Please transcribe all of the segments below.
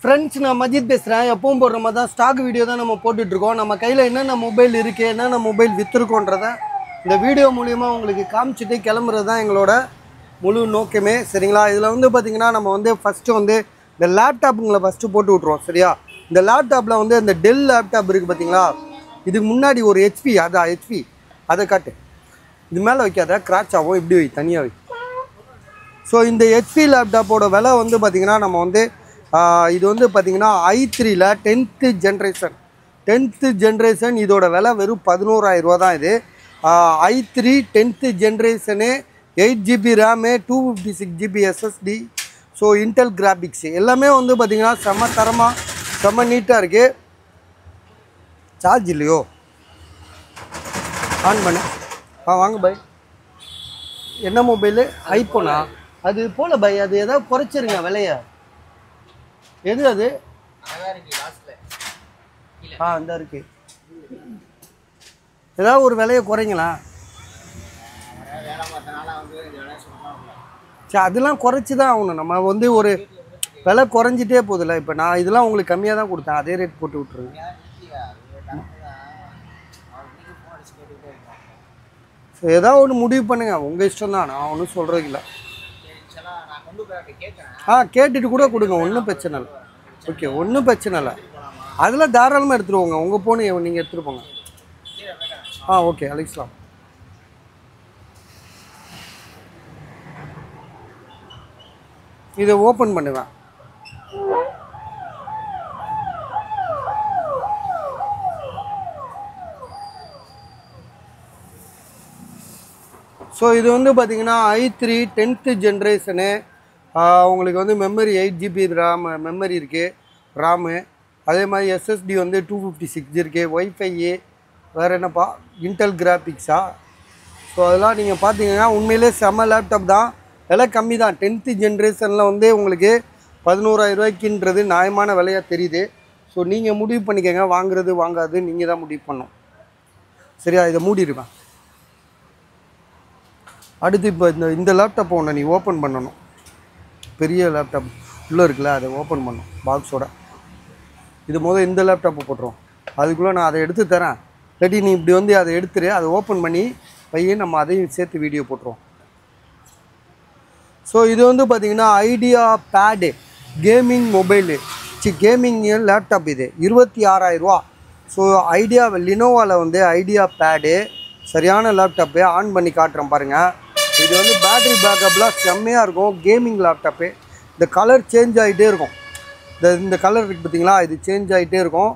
Friends, நான் மஜித் பேசுகிறேன். எப்பவும் போடுற மாதிரி தான் ஸ்டாக் வீடியோ தான் நம்ம போட்டுட்ருக்கோம். நம்ம கையில் என்னென்ன மொபைல் இருக்குது, என்னென்ன மொபைல் விற்றுருக்கோன்றதை இந்த வீடியோ மூலிமா உங்களுக்கு காமிச்சிட்டு கிளம்புறது தான் எங்களோட முழு நோக்கமே. சரிங்களா? இதில் வந்து பார்த்திங்கன்னா நம்ம வந்து ஃபஸ்ட்டு வந்து இந்த லேப்டாப்புங்களை ஃபஸ்ட்டு போட்டு விட்ருவோம். சரியா? இந்த லேப்டாப்பில் வந்து இந்த டெல் லேப்டாப் இருக்குது பார்த்தீங்களா, இதுக்கு முன்னாடி ஒரு ஹெச்பி, அதான் ஹெச்பி, அதை காட்டு. இது மேலே வைக்காத, கிராச் ஆகும். இப்படி வை, தனியாக வை. ஸோ இந்த ஹெச்பி லேப்டாப்போட விலை வந்து பார்த்திங்கன்னா நம்ம வந்து இது வந்து பார்த்திங்கன்னா i3ல 10th ஜென்ரேஷன் இதோட விலை வெறும் 11,000 ரூபா தான். இது i3 10th generation, 8GB RAM, 256GB SSD. So Intel graphics எல்லாமே வந்து பார்த்திங்கன்னா செம்ம தரமாக செம்ம நீட்டாக இருக்குது. சார்ஜ் இல்லையோ, ஆன் பண்ணு. வாங்க பை. என்ன மொபைலு? ஐஃபோனா? அது போல பை, அது ஏதாவது குறைச்சிருங்க விலைய. எது அது? இந்த இருக்கு. ஏதாவது ஒரு விலையை குறைங்களா? சரி, அதெல்லாம் குறைச்சி தான் ஆகணும். நம்ம வந்து ஒரு விலை குறைஞ்சிட்டே போதில்ல. இப்போ நான் இதெல்லாம் உங்களுக்கு கம்மியாக தான் கொடுத்தேன், அதே ரேட் போட்டு விட்ருங்க. ஸோ ஏதாவது ஒன்று முடிவு பண்ணுங்கள், உங்கள் இஷ்டம் தான். நான் ஒன்றும் சொல்கிறதுக்கு இல்லை. கேட்டுட்டு கூட கொடுங்க, ஒன்றும் பிரச்சனை இல்லை. ஓகே, ஒன்றும் பிரச்சனை இல்லை. அதெல்லாம் தாராளமாக எடுத்துருவோங்க. உங்கள் ஃபோனு நீங்கள் எடுத்துகிட்டு போங்க. ஓகே, அழைக்கலாம். இதை ஓப்பன் பண்ணுவேன். ஸோ இது வந்து பார்த்திங்கன்னா i3 10th ஜென்ரேஷனு. உங்களுக்கு வந்து மெமரி 8GB மெமரி இருக்குது, ராமு. அதே மாதிரி SSD வந்து 256 இருக்குது. ஒய்ஃபை, வேறு என்னப்பா, இன்டெல் கிராபிக்ஸா. ஸோ அதெல்லாம் நீங்கள் பார்த்தீங்கன்னா உண்மையிலே செம்ம லேப்டாப் தான். விலை கம்மி தான். 10th ஜென்ரேஷனில் வந்து உங்களுக்கு 11,000 ரூபாய்க்குன்றது நியாயமான விலையாக தெரியுது. ஸோ நீங்கள் முடிவு பண்ணிக்கோங்க, வாங்குறது வாங்காது நீங்கள் தான் முடிவு பண்ணணும். சரியா? இதை மூடிடுவேன். அடுத்து இப்போ இந்த லேப்டாப்பை ஒன்று நீ ஓப்பன் பண்ணணும். பெரிய லேப்டாப் உள்ளே இருக்குல்ல, அதை ஓப்பன் பண்ணணும் பாக்ஸோட. இது இந்த லேப்டாப்பை போட்டுருவோம். அதுக்குள்ளே நான் அதை எடுத்து தரேன். இல்லாட்டி நீ இப்படி வந்து அதை எடுத்துரு, அதை ஓப்பன் பண்ணி பையன் நம்ம அதையும் சேர்த்து வீடியோ போட்டுருவோம். ஸோ இது வந்து பார்த்திங்கன்னா IdeaPad gaming mobile, gaming laptop. இது 26,000 ரூபா. ஸோ ஐடியா லினோவாவில் வந்து ஐடியா பேடு சரியான லேப்டாப்பு. ஆன் பண்ணி காட்டுறேன் பாருங்கள். இது வந்து பேட்ரி பேக்கப்லாம் செம்மையாக இருக்கும். Gaming laptop. இந்த கலர் சேஞ்ச் ஆகிட்டே இருக்கும். இந்த கலர் இருக்குது பார்த்தீங்களா, இது சேஞ்ச் ஆகிட்டே இருக்கும்.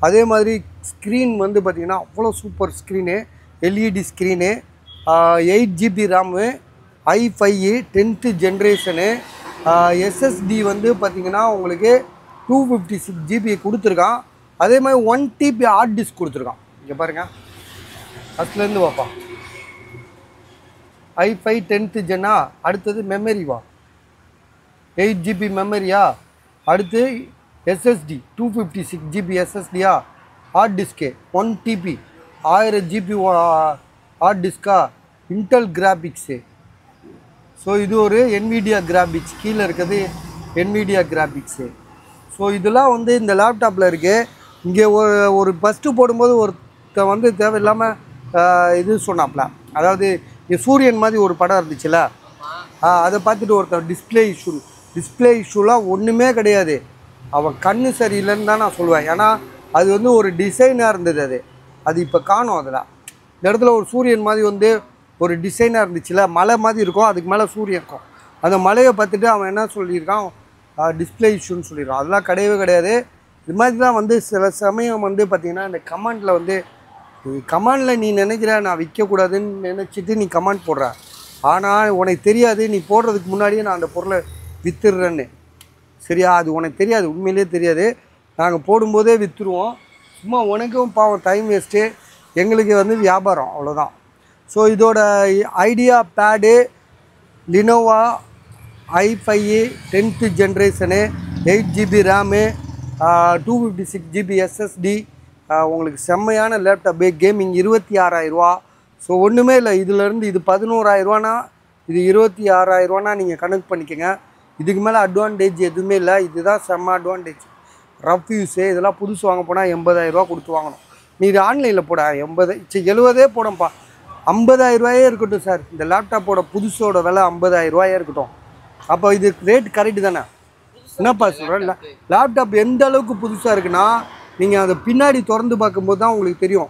அதே மாதிரி ஸ்க்ரீன் வந்து பார்த்திங்கன்னா அவ்வளோ super screen, LED screen, 8GB RAM, i5 10th generation, SSD வந்து பார்த்திங்கன்னா உங்களுக்கு 256GB கொடுத்துருக்கான். அதே மாதிரி 1TB ஹார்ட் டிஸ்க் கொடுத்துருக்கான். இங்கே பாருங்கள், ஃபஸ்ட்லேருந்து பார்ப்போம். i5 10th ஜென்னா. அடுத்தது மெமரி வா, 8GB மெமரியா. அடுத்து SSD 256GB SSDயா. Hard disk 1TB 1000GB hard டிஸ்கா. Intel graphics. ஸோ இது ஒரு NVIDIA கிராபிக்ஸ். கீழே இருக்கிறது NVIDIA கிராபிக்ஸு. ஸோ இதெல்லாம் வந்து இந்த லேப்டாப்பில் இருக்குது. இங்கே ஒரு ஃபஸ்ட்டு போடும்போது ஒருத்த வந்து தேவையில்லாமல் இது சொன்னாப்ல, அதாவது சூரியன் மாதிரி ஒரு படம் இருந்துச்சுல்ல, அதை பார்த்துட்டு ஒருத்தர் டிஸ்பிளே இஷ்யூலாம் ஒன்றுமே கிடையாது. அவன் கண்ணு சரியில்லைன்னு தான் நான் சொல்லுவேன். ஏன்னா அது வந்து ஒரு டிசைனாக இருந்தது. அது இப்போ காணும். அதில் இந்த இடத்துல ஒரு சூரியன் மாதிரி வந்து ஒரு டிசைனாக இருந்துச்சுல்ல, மலை மாதிரி இருக்கும், அதுக்கு மேலே சூரியன் இருக்கும். அந்த மலையை பார்த்துட்டு அவன் என்ன சொல்லியிருக்கான், டிஸ்பிளே இஷ்யூன்னு சொல்லிடுறான். அதெல்லாம் கிடையவே கிடையாது. இது மாதிரி தான் வந்து சில சமயம் வந்து பார்த்திங்கன்னா இந்த கமெண்டில் வந்து கமெண்டில் நீ நினைக்கிற நான் விற்கக்கூடாதுன்னு நினச்சிட்டு நீ கமெண்ட் போடுற. ஆனால் உனக்கு தெரியாது, நீ போடுறதுக்கு முன்னாடியே நான் அந்த பொருளை விற்றுடுறேன்னு. சரியா? அது உனக்கு தெரியாது, உண்மையிலே தெரியாது. நாங்கள் போடும்போதே விற்றுருவோம். சும்மா உனக்கும் பாவம் டைம் வேஸ்ட்டு, எங்களுக்கு வந்து வியாபாரம், அவ்வளோதான். ஸோ இதோட IdeaPad Lenovo i5 10th generation, 8GB RAM, 256GB SSD. உங்களுக்கு செம்மையான லேப்டாப்பு. கேமிங் 26,000 ரூபா. ஸோ ஒன்றுமே இல்லை. இதிலேருந்து இது 11,000 ரூபானா, இது 26,000 ரூபானா நீங்கள் கணக்கு பண்ணிக்கோங்க. இதுக்கு மேலே அட்வான்டேஜ் எதுவுமே இல்லை. இதுதான் செம்ம அட்வான்டேஜ். ரஃப் யூஸு இதெல்லாம் புதுசு வாங்க போனால் 80,000 ரூபா கொடுத்து வாங்கணும். நீ இது ஆன்லைனில் போட 70 போடப்பா, 50,000 ரூபாயே இருக்கட்டும் சார். இந்த லேப்டாப்போட புதுசோட விலை 50,000 ரூபாயே இருக்கட்டும். அப்போ இது ரேட் கரெக்டு தானே? என்னப்பா சொல்கிறேன். லேப்டாப் எந்த அளவுக்கு புதுசாக இருக்குன்னா நீங்கள் அதை பின்னாடி திறந்து பார்க்கும்போது தான் உங்களுக்கு தெரியும்.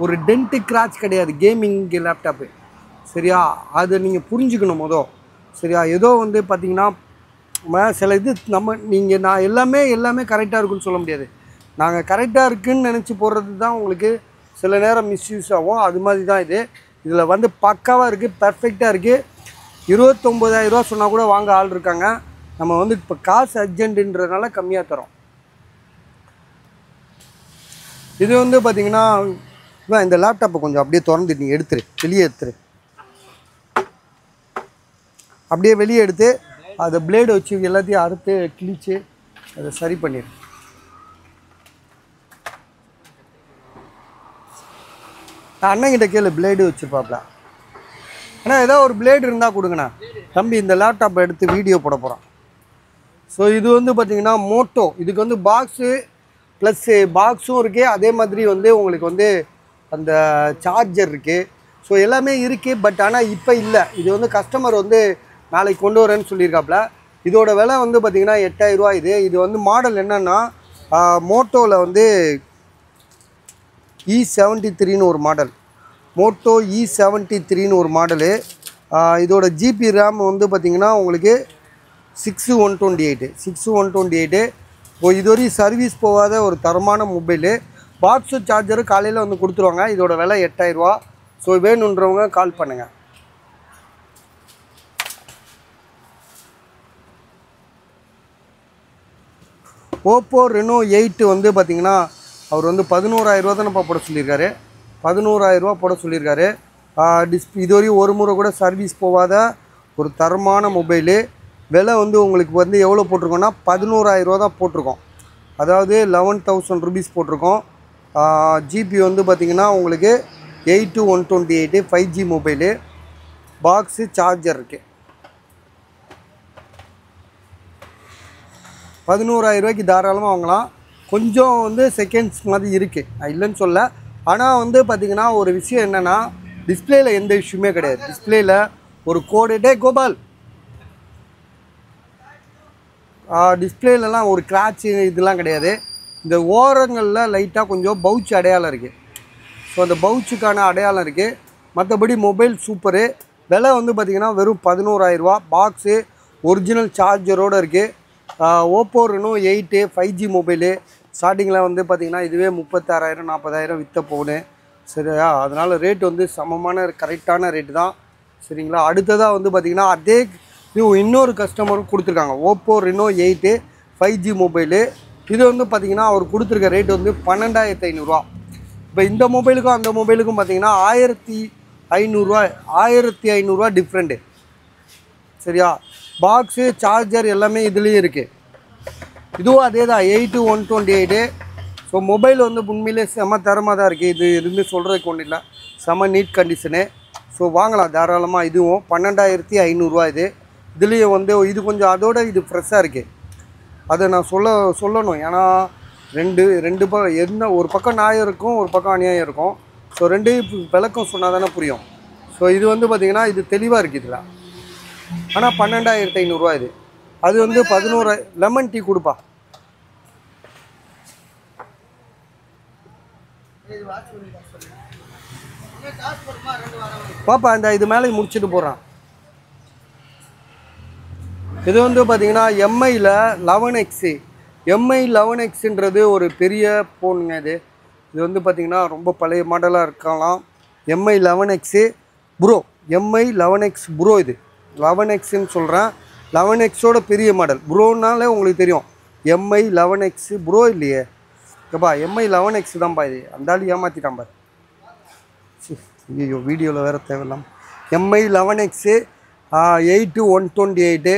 ஒரு டென்ட்டு கிராச் கிடையாது கேமிங் லேப்டாப்பு. சரியா? அதை நீங்கள் புரிஞ்சுக்கணும் மொதல். சரியா? ஏதோ வந்து பார்த்திங்கன்னா சில இது நான் எல்லாமே கரெக்டாக இருக்குன்னு சொல்ல முடியாது. நாங்கள் கரெக்டாக இருக்குதுன்னு நினச்சி போடுறது தான் உங்களுக்கு சில நேரம் மிஸ்யூஸ் ஆகும். அது மாதிரி தான் இதில் வந்து பக்காவாக இருக்குது, பர்ஃபெக்டாக இருக்குது. 29,000 ரூபா சொன்னால் கூட வாங்க ஆள் இருக்காங்க. நம்ம வந்து இப்போ காசு அர்ஜென்ட்டுன்றதுனால கம்மியாக தரோம். இது வந்து பார்த்திங்கன்னா இந்த லேப்டாப்பை கொஞ்சம் அப்படியே திறந்துட்டு நீங்கள் வெளியே எடுத்துரு. அப்படியே வெளியே எடுத்து அதை பிளேடு வச்சு எல்லாத்தையும் அறுத்து கிழிச்சு அதை சரி பண்ணிடு. அண்ணங்கிட்ட கேளு, பிளேடு வச்சுருப்பாப்ல. ஏன்னா ஏதோ ஒரு பிளேடு இருந்தால் கொடுங்கண்ணா. தம்பி இந்த லேப்டாப்பை எடுத்து வீடியோ போட போகிறான். ஸோ இது வந்து பார்த்திங்கன்னா மோட்டோ. இதுக்கு வந்து ப்ளஸ்ஸு பாக்ஸும் இருக்குது. அதே மாதிரி வந்து உங்களுக்கு வந்து அந்த சார்ஜர் இருக்குது. ஸோ எல்லாமே இருக்குது. பட் ஆனால் இப்போ இல்லை. இது வந்து கஸ்டமர் வந்து நாளைக்கு கொண்டு வரேன்னு சொல்லியிருக்காப்புல. இதோட விலை வந்து பார்த்திங்கன்னா 8,000 ரூபா. இது வந்து மாடல் என்னென்னா மோட்டோவில் வந்து E73ன்னு ஒரு மாடல். மோட்டோ E73ன்னு ஒரு மாடலு. இதோட ஜிபி ரேம் வந்து பார்த்திங்கன்னா உங்களுக்கு 6128. இதுவரையும் சர்வீஸ் போகாத ஒரு தரமான மொபைலு. பாக்ஸு சார்ஜரு காலையில் வந்து கொடுத்துருவாங்க. இதோட விலை 8,000 ரூபா. ஸோ வேணுன்றவங்க கால் பண்ணுங்கள். ஓப்போ ரெனோ 8 வந்து பார்த்திங்கன்னா அவர் வந்து 11,000 ரூபா தானேப்பா போட சொல்லியிருக்காரு. 11,000 ரூபா போட சொல்லியிருக்காரு. இதுவரையும் ஒரு முறை கூட சர்வீஸ் போகாத ஒரு தரமான மொபைலு. விலை வந்து உங்களுக்கு வந்து எவ்வளோ போட்டிருக்கோன்னா 11,000 ரூபா தான் போட்டிருக்கோம். அதாவது 11,000 ருபீஸ் போட்டிருக்கோம். ஜிபி வந்து பார்த்திங்கன்னா உங்களுக்கு 8128 5G மொபைலு. பாக்ஸு சார்ஜர் இருக்குது. 11,000 ரூபாய்க்கு தாராளமாக வாங்கலாம். கொஞ்சம் வந்து செகண்ட்ஸ் மாதிரி இருக்குது, நான் இல்லைன்னு சொல்ல. ஆனால் வந்து பார்த்திங்கன்னா ஒரு விஷயம் என்னென்னா டிஸ்பிளேயில் எந்த இஷ்யூமே கிடையாது. டிஸ்பிளேயில் ஒரு கோடே கோபால் டிஸ்பிளேலலாம் ஒரு கிராட்சு இதெல்லாம் கிடையாது. இந்த ஓரங்களில் லைட்டாக கொஞ்சம் பவுச் அடையாளம் இருக்குது. ஸோ அந்த பவுச்சுக்கான அடையாளம் இருக்குது. மற்றபடி மொபைல் சூப்பரு. விலை வந்து பார்த்திங்கன்னா வெறும் 11,000 ரூபா. பாக்ஸு ஒரிஜினல் சார்ஜரோடு இருக்குது. Oppo Reno 8 5G mobile. ஸ்டார்டிங்கில் வந்து பார்த்திங்கன்னா இதுவே 36,000 40,000 விற்ற போகுது. சரியா? அதனால் ரேட் வந்து சமமான கரெக்டான ரேட்டு தான். சரிங்களா? அடுத்ததாக வந்து பார்த்திங்கன்னா அதே இன்னொரு கஸ்டமரும் கொடுத்துருக்காங்க. Oppo Reno 8 5G mobile. இது வந்து பார்த்திங்கன்னா அவர் கொடுத்துருக்க ரேட் வந்து 12,500 ரூபா. இப்போ இந்த மொபைலுக்கும் அந்த மொபைலுக்கும் பார்த்திங்கன்னா 1,500 ரூபா டிஃப்ரெண்ட்டு. சரியா? பாக்ஸு சார்ஜர் எல்லாமே இதுலேயும் இருக்குது. இதுவும் அதே தான் 8128. ஸோ மொபைல் வந்து உண்மையிலே செம தரமாக தான் இருக்குது. இது எதுவுமே சொல்கிறதுக்கு ஒன்றும் இல்லை, செம நீட் கண்டிஷனு. ஸோ வாங்கலாம் தாராளமாக. இதுவும் 12,500 ரூபா. இதுலேயும் வந்து இது கொஞ்சம் அதோட இது ஃப்ரெஷ்ஷாக இருக்குது. அதை நான் சொல்லணும். ஏன்னா ரெண்டு என்ன ஒரு பக்கம் நியாயம் இருக்கும், ஒரு பக்கம் அநியாயம் இருக்கும். ஸோ ரெண்டையும் விளக்கம் சொன்னால் தானே புரியும். ஸோ இது வந்து பார்த்திங்கன்னா இது தெளிவாக இருக்குது இதில். ஆனால் 12,500 ரூபா. அது வந்து 11 லெமன் டீ கொடுப்பா. பாப்பா இந்த இது மேலே முடிச்சுட்டு போகிறான். இது வந்து பார்த்திங்கன்னா MI-ல 11X. MI 11Xன்றது ஒரு பெரிய ஃபோனுங்க. இது வந்து பார்த்திங்கன்னா ரொம்ப பழைய மாடலாக இருக்கலாம். MI 11X bro. MI 11X bro. இது 11Xன்னு சொல்கிறேன். 11Xோட பெரிய மாடல். ப்ரோனாலே உங்களுக்கு தெரியும். MI 11X ப்ரோ இல்லையே எப்பா, MI 11X தான்ப்பா. இது அந்தாலும் ஏமாற்றிட்டான் பாரு. ஐயோ வீடியோவில் வேறு தேவையில்லாம். MI 11X 8128.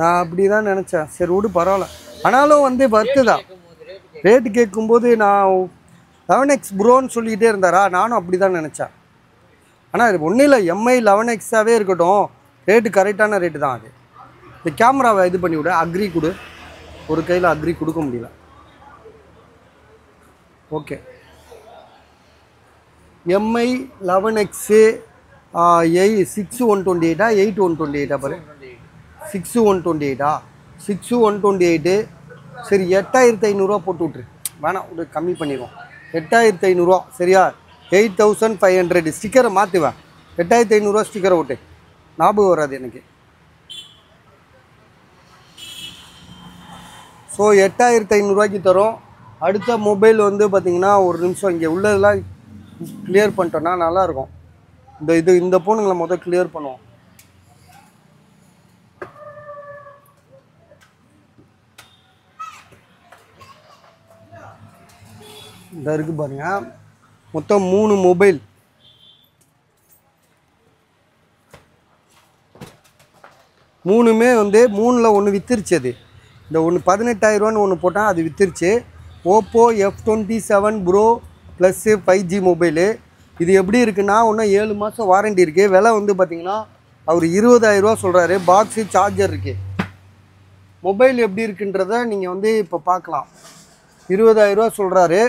நான் அப்படி தான் நினச்சேன். சரி விடு பரவாயில்ல. ஆனாலும் வந்து வர்த்து தான். ரேட்டு கேட்கும்போது நான் 11X ப்ரோன்னு சொல்லிக்கிட்டே இருந்தாரா, நானும் அப்படி தான் நினச்சேன். ஆனால் இது ஒன்றும் இல்லை, MI 11Xாகவே இருக்கட்டும், ரேட்டு கரெக்டான ரேட்டு தான் அது. இந்த கேமராவை இது பண்ணி விட அக்ரி கொடு, ஒரு கையில் அக்ரி கொடுக்க முடியல. ஓகே, MI 11X 6128 8128 பாரு, 6128 6128. சரி, 8500 போட்டு விட்ரு, வேணாம் ஒரு கம்மி பண்ணிடுவோம். 8500 சரியா? 8500. ஸ்டிக்கரை மாற்றுவேன், 8500 ஸ்டிக்கரை விட்டு, ஞாபகம் வராது எனக்கு. ஸோ 8500 தரோம். அடுத்த மொபைல் வந்து பார்த்திங்கன்னா, ஒரு நிமிஷம் இங்கே உள்ளதெல்லாம் கிளியர் பண்ணிட்டோன்னா நல்லாயிருக்கும். இந்த ஃபோனுங்களை முதல் கிளியர் பண்ணுவோம். இந்த இருக்குது பாருங்க, மொத்தம் 3 மொபைல். மூணுமே வந்து 3ல் ஒன்று வித்துருச்சு. அது இந்த ஒன்று 18000 ஒன்று போட்டால் அது வித்துருச்சு. Oppo F27 pro plus 5G mobile. இது எப்படி இருக்குன்னா, இன்னும் 7 மாதம் வாரண்டி இருக்குது. விலை வந்து பார்த்திங்கன்னா அவர் 20000 சொல்கிறாரு. பாக்ஸு சார்ஜர் இருக்குது. மொபைல் எப்படி இருக்குன்றத நீங்கள் வந்து இப்போ பார்க்கலாம். 20000 சொல்கிறாரு.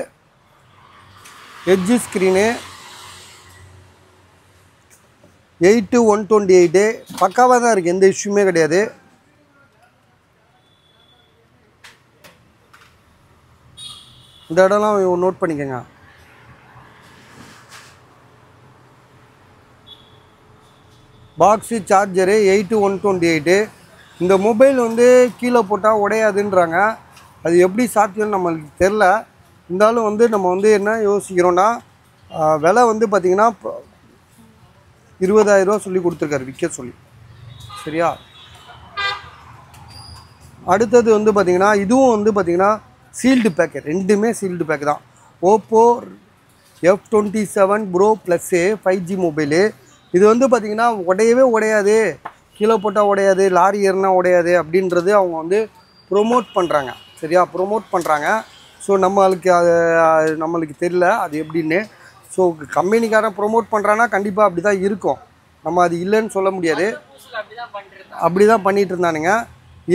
எட்ஜு ஸ்க்ரீனு 8128 பக்காவாக தான் இருக்குது, எந்த இஷ்யூமே கிடையாது. இந்த இடம்லாம் நோட் பண்ணிக்கோங்க. Box charger 8128. இந்த மொபைல் வந்து கீழே போட்டால் உடையாதுன்றாங்க. அது எப்படி சாத்தியம்னு நம்மளுக்கு தெரில. இருந்தாலும் வந்து நம்ம வந்து என்ன யோசிக்கிறோன்னா, விலை வந்து பார்த்திங்கன்னா 20000 சொல்லி கொடுத்துருக்காரு விற்க சொல்லி. சரியா? அடுத்தது வந்து பார்த்திங்கன்னா, இதுவும் வந்து பார்த்திங்கன்னா சீல்டு பேக்கு, ரெண்டுமே சீல்டு பேக்கு தான். Oppo F27 pro plus 5G mobile. இது வந்து பார்த்திங்கன்னா உடையவே உடையாது, கீழே போட்டால் உடையாது, லாரி ஏறினா உடையாது அப்படின்றது அவங்க வந்து ப்ரொமோட் பண்ணுறாங்க. சரியா? ப்ரொமோட் பண்ணுறாங்க. ஸோ நம்மளுக்கு தெரியல அது எப்படின்னு. ஸோ கம்பெனிக்காரன் ப்ரொமோட் பண்ணுறான்னா கண்டிப்பாக அப்படி தான் இருக்கும், நம்ம அது இல்லைன்னு சொல்ல முடியாது. அப்படி தான் பண்ணிகிட்டு இருந்தானுங்க.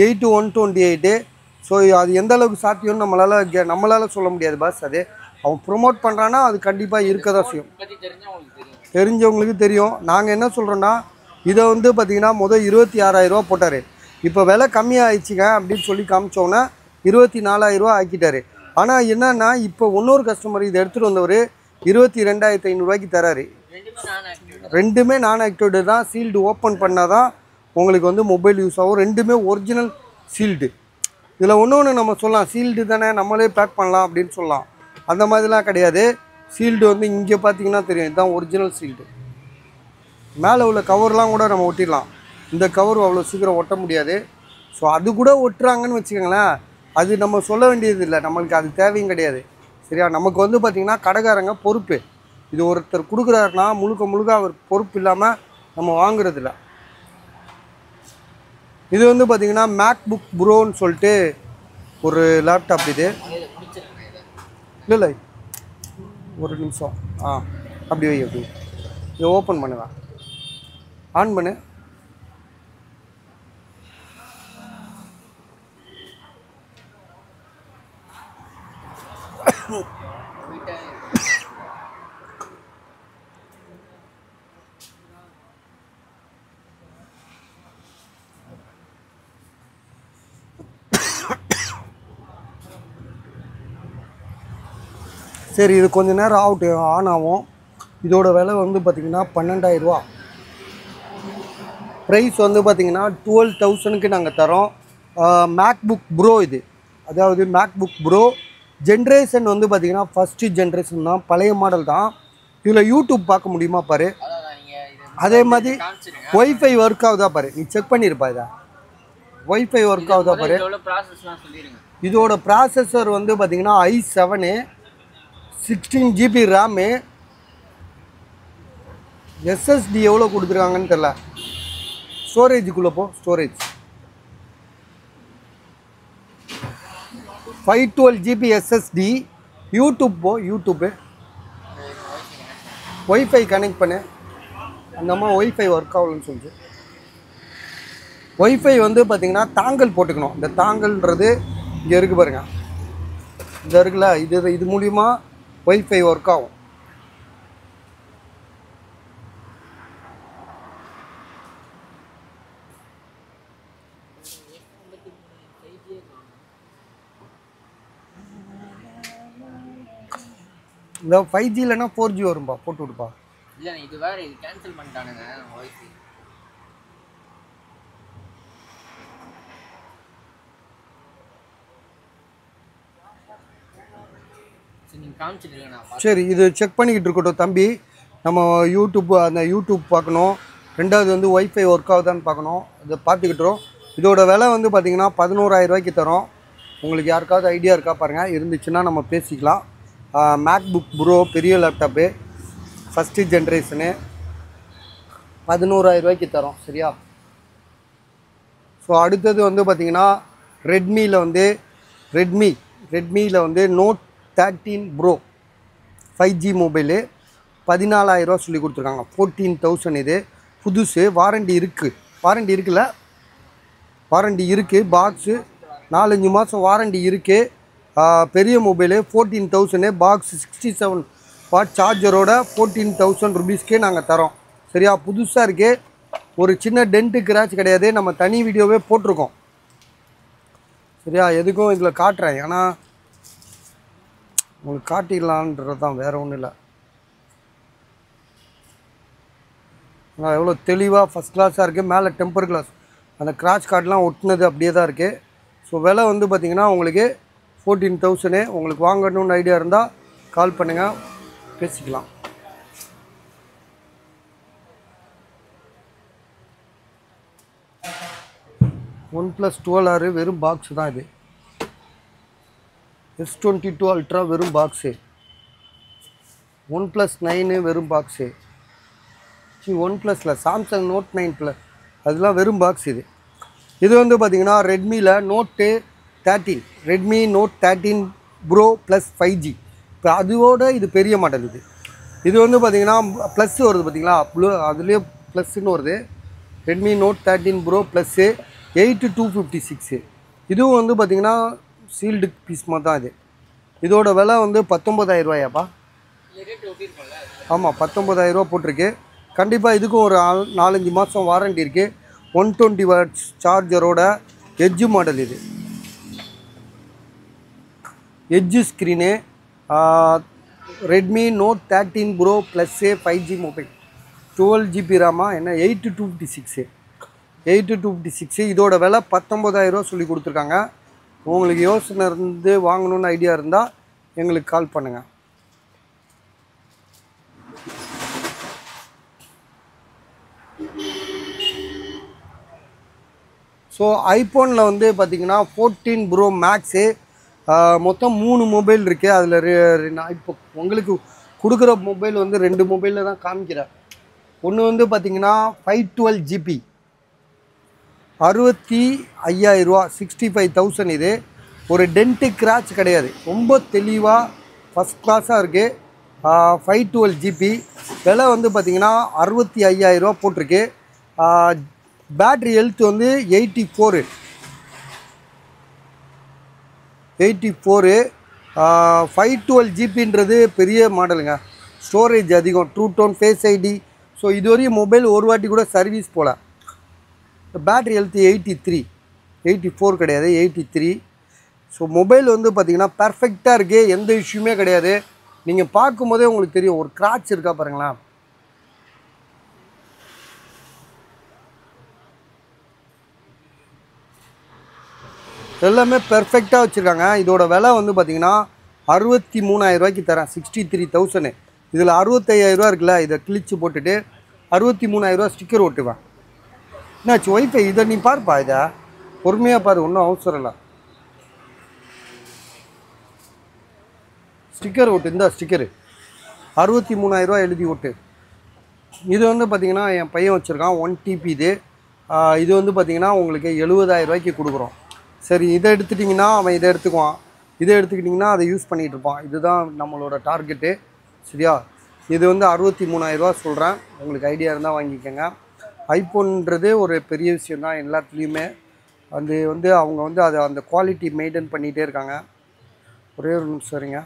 8128. ஸோ அது எந்த அளவுக்கு சாத்தியம்னு நம்மளால் சொல்ல முடியாது பாஸ். அது அவன் ப்ரொமோட் பண்ணுறான்னா அது கண்டிப்பாக இருக்க தான் செய்யும். தெரிஞ்சவங்களுக்கு தெரியும். நாங்கள் என்ன சொல்கிறோன்னா, இதை வந்து பார்த்திங்கன்னா 26000 போட்டார். இப்போ விலை கம்மியாகிடுச்சிங்க அப்படின்னு சொல்லி காமிச்சோன்னே 24000 ஆக்கிட்டார். ஆனால் என்னன்னா, இப்போ இன்னொரு கஸ்டமர் இதை எடுத்துகிட்டு வந்தவர் 22500 தராரு. ரெண்டுமே நான் ஆக்டிவேட்டட் தான். சீல்டு ஓப்பன் பண்ணால் தான் உங்களுக்கு வந்து மொபைல் யூஸ் ஆகும். ரெண்டுமே ஒரிஜினல் சீல்டு. இதில் ஒன்று நம்ம சொல்லலாம், சீல்டு தானே நம்மளே பேக் பண்ணலாம் அப்படின்னு சொல்லலாம். அந்த மாதிரிலாம் கிடையாது. சீல்டு வந்து இங்கே பார்த்தீங்கன்னா தெரியும், இதுதான் ஒரிஜினல் சீல்டு. மேலே உள்ள கவர்லாம் கூட நம்ம ஒட்டிடலாம். இந்த கவர் அவ்வளோ சீக்கிரம் ஒட்ட முடியாது. ஸோ அது கூட ஒட்டுறாங்கன்னு வச்சுக்கோங்களேன், அது நம்ம சொல்ல வேண்டியது இல்லை, நம்மளுக்கு அது தேவையும் கிடையாது. சரியா? நமக்கு வந்து பார்த்திங்கன்னா கடைக்காரங்க பொறுப்பு. இது ஒருத்தர் கொடுக்குறாருன்னா முழுக்க அவர் பொறுப்பு இல்லாமல் நம்ம வாங்குறதில்ல. இது வந்து பார்த்திங்கன்னா மேக்புக் ப்ரோன்னு சொல்லிட்டு ஒரு லேப்டாப். இது இல்லை ஒரு நிமிஷம், அப்படி வை, அப்படி இதை ஓப்பன் பண்ணுவேன், ஆன் பண்ணு. சரி, இது கொஞ்சம் நேரம் ஆன் ஆகும். இதோட விலை வந்து பார்த்திங்கன்னா 12000. ப்ரைஸ் வந்து பார்த்திங்கன்னா 12000க்கு நாங்கள் தரோம். மேக்புக் ப்ரோ இது, அதாவது மேக்புக் ப்ரோ ஜென்ரேஷன் வந்து பார்த்திங்கன்னா ஃபஸ்ட்டு ஜென்ரேஷன் தான், பழைய மாடல் தான். இதில் யூடியூப் பார்க்க முடியுமா பாரு. அதே மாதிரி ஒய்ஃபை ஒர்க் ஆகுதா பாரு, நீ செக் பண்ணியிருப்பா. இதை ஒய்ஃபை ஒர்க் ஆகுதா பாரு. இதோட ப்ராசஸர் வந்து பார்த்திங்கன்னா i7 16GB ரேமு. SSD எவ்வளோ கொடுத்துருக்காங்கன்னு தெரில. ஸ்டோரேஜுக்குள்ளே போ, ஸ்டோரேஜ் 512GB SSD யூடியூப் போ, யூடியூப்பு ஒய்ஃபை கனெக்ட் பண்ணு. அந்த அம்மா ஒய்ஃபை ஒர்க் ஆகலன்னு சொல்லிச்சு. ஒய்ஃபை வந்து பார்த்திங்கன்னா தாங்கல் போட்டுக்கணும். இந்த தாங்கல்ன்றது இங்கே இருக்குது பாருங்கள், இந்த இருக்குல்ல, இது மூலிமா ஒய்ஃபை ஒர்க் ஆகும். இந்த 5G இல்லைன்னா 4G வரும்பா, போட்டு விடுப்பா. இல்லை இது வேறு, இது கேன்சல் பண்ணிட்டானுங்க ஒய்ஃபை. சரி, இது செக் பண்ணிக்கிட்டு இருக்கட்டும் தம்பி. நம்ம அந்த யூடியூப் பார்க்கணும். ரெண்டாவது வந்து ஒய்ஃபை ஒர்க் ஆகுதான்னு பார்க்கணும். இதை பார்த்துக்கிட்டுறோம். இதோட விலை வந்து பார்த்திங்கன்னா 11,000 ரூபாய்க்கு தரோம். உங்களுக்கு யாருக்காவது ஐடியா இருக்கா பாருங்கள், இருந்துச்சுன்னா நம்ம பேசிக்கலாம். மேக்புக் ப்ரோ பெரிய லேப்டாப்பு, ஃபஸ்ட்டு ஜென்ரேஷனு, 11,000 ரூபாய்க்கு தரோம். சரியா? ஸோ அடுத்தது வந்து பார்த்திங்கன்னா ரெட்மியில் வந்து நோட் 13 ப்ரோ 5G மொபைலு 14,000 ரூபா சொல்லி கொடுத்துருக்காங்க. 14,000. இது புதுசு. வாரண்டி இருக்குல்ல, வாரண்டி இருக்குது. பாக்ஸு 4-5 மாதம் வாரண்டி இருக்குது. பெரிய மொபைலு 14,000. பாக்ஸ் 67 வாட் சார்ஜரோட 14,000 ருபீஸ்க்கே நாங்கள் தரோம். சரியா? புதுசாக இருக்குது. ஒரு சின்ன டென்ட்டு கிராச் கிடையாது. நம்ம தனி வீடியோவே போட்டிருக்கோம். சரியா? எதுக்கும் இதில் காட்டுறேன், ஏன்னா உங்களுக்கு காட்டிடலான்றது தான், வேறு ஒன்றும் இல்லை. எவ்வளோ தெளிவாக ஃபஸ்ட் கிளாஸாக இருக்குது. மேலே டெம்பர் கிளாஸ், அந்த கிராச் கார்டெலாம் ஒட்டினது அப்படியே தான் இருக்குது. ஸோ விலை வந்து பார்த்திங்கன்னா உங்களுக்கு 14,000. உங்களுக்கு வாங்கணும்னு ஐடியா இருந்தால் கால் பண்ணுங்கள், பேசிக்கலாம். OnePlus 12R வெறும் பாக்ஸ் தான். இது S22 Ultra வெறும் பாக்ஸு. OnePlus 9 வெறும் பாக்ஸு. OnePlusல சாம்சங் Note 9 Plus அதெல்லாம் வெறும் பாக்ஸ். இது வந்து பார்த்திங்கன்னா ரெட்மியில் Redmi note 13 pro plus 5G. இப்போ அதோட இது பெரிய மாடல். இது வந்து பார்த்திங்கன்னா ப்ளஸ் வருது பார்த்திங்களா, அதுலேயே ப்ளஸ்ன்னு வருது. Redmi note 13 Pro plus 8256. இதுவும் வந்து பார்த்திங்கன்னா சீல்டு பீஸ் மாதிரி தான். இதோட விலை வந்து 19,000 ரூபாயாப்பா. ஆமாம், 19,000 ரூபா போட்டிருக்கு. கண்டிப்பாக இதுக்கும் ஒரு 4-5 மாதம் வாரண்டி இருக்குது. 120 வாட்ஸ் சார்ஜரோட எட்ஜு மாடல். இது edge screen. Redmi note 13 Pro plus 5G mobile, 12GB ராமா, என்ன 8256. இதோட விலை 19,000 ரூபா சொல்லி கொடுத்துருக்காங்க. உங்களுக்கு யோசனை இருந்து வாங்கணுன்னு ஐடியா இருந்தால் எங்களுக்கு கால் பண்ணுங்கள். ஸோ ஐஃபோனில் வந்து பார்த்திங்கன்னா 14 ப்ரோ மேக்ஸு மொத்தம் 3 மொபைல் இருக்குது. அதில் நான் இப்போ உங்களுக்கு கொடுக்குற மொபைல் வந்து 2 மொபைலில் தான் காமிக்கிறேன். ஒன்று வந்து பார்த்திங்கன்னா 512GB 65,000 ரூபா, 65,000. இது ஒரு டென்ட்டு கிராச் கிடையாது, ரொம்ப தெளிவாக ஃபஸ்ட் கிளாஸாக இருக்குது. 512GB விலை வந்து பார்த்திங்கன்னா 65,000 ரூபா போட்டிருக்கு. பேட்ரி ஹெல்த் வந்து 84. 512GBன்றது பெரிய மாடலுங்க. ஸ்டோரேஜ் அதிகம், true tone, face ID. So இதுவரையும் மொபைல் ஒரு வாட்டி கூட சர்வீஸ் போகல. பேட்ரி ஹெல்த் 84 கிடையாது, 83. ஸோ மொபைல் வந்து பார்த்திங்கன்னா பர்ஃபெக்டாக இருக்குது, எந்த இஷ்யூமே கிடையாது. நீங்கள் பார்க்கும்போதே உங்களுக்கு தெரியும், ஒரு கிராச் இருக்கா பாருங்களேன். எல்லாமே பெர்ஃபெக்டாக வச்சுருக்காங்க. இதோட விலை வந்து பார்த்திங்கன்னா 63,000 ரூபாய்க்கு தரேன், 63,000. இதில் 65,000 ரூபா இருக்குல்ல, இதை கிழிச்சு போட்டுட்டு 63,000 ரூபா ஸ்டிக்கர் ஒட்டுவேன். என்னாச்சு ஒய்ஃபை? இதை நீ பாருப்பா, இதை பொறுமையாக பாரு, ஒன்றும் அவசரம் இல்லை. ஸ்டிக்கர் ஒட்டு, இந்த ஸ்டிக்கரு 63,000 ரூபா எழுதி ஒட்டு. இது வந்து பார்த்திங்கன்னா என் பையன் வச்சுருக்கான், 1 TB. இது வந்து பார்த்திங்கன்னா உங்களுக்கு 70,000 ரூபாய்க்கு கொடுக்குறோம். சரி, இதை எடுத்துட்டிங்கன்னா அவன் இதை எடுத்துக்குவான். இதை எடுத்துக்கிட்டிங்கன்னா அதை யூஸ் பண்ணிகிட்டு இருப்பான். இதுதான் நம்மளோட டார்கெட்டு. சரியா? இது வந்து 63,000 ரூபா சொல்கிறேன். உங்களுக்கு ஐடியா இருந்தால் வாங்கிக்கோங்க. ஐஃபோன்ன்றது ஒரு பெரிய விஷயம் தான் எல்லாத்துலேயுமே. அது வந்து அவங்க வந்து அதை அந்த குவாலிட்டி மெயின்டைன் பண்ணிகிட்டே இருக்காங்க. ஒரே ஒரு நிமிஷம் சரிங்க.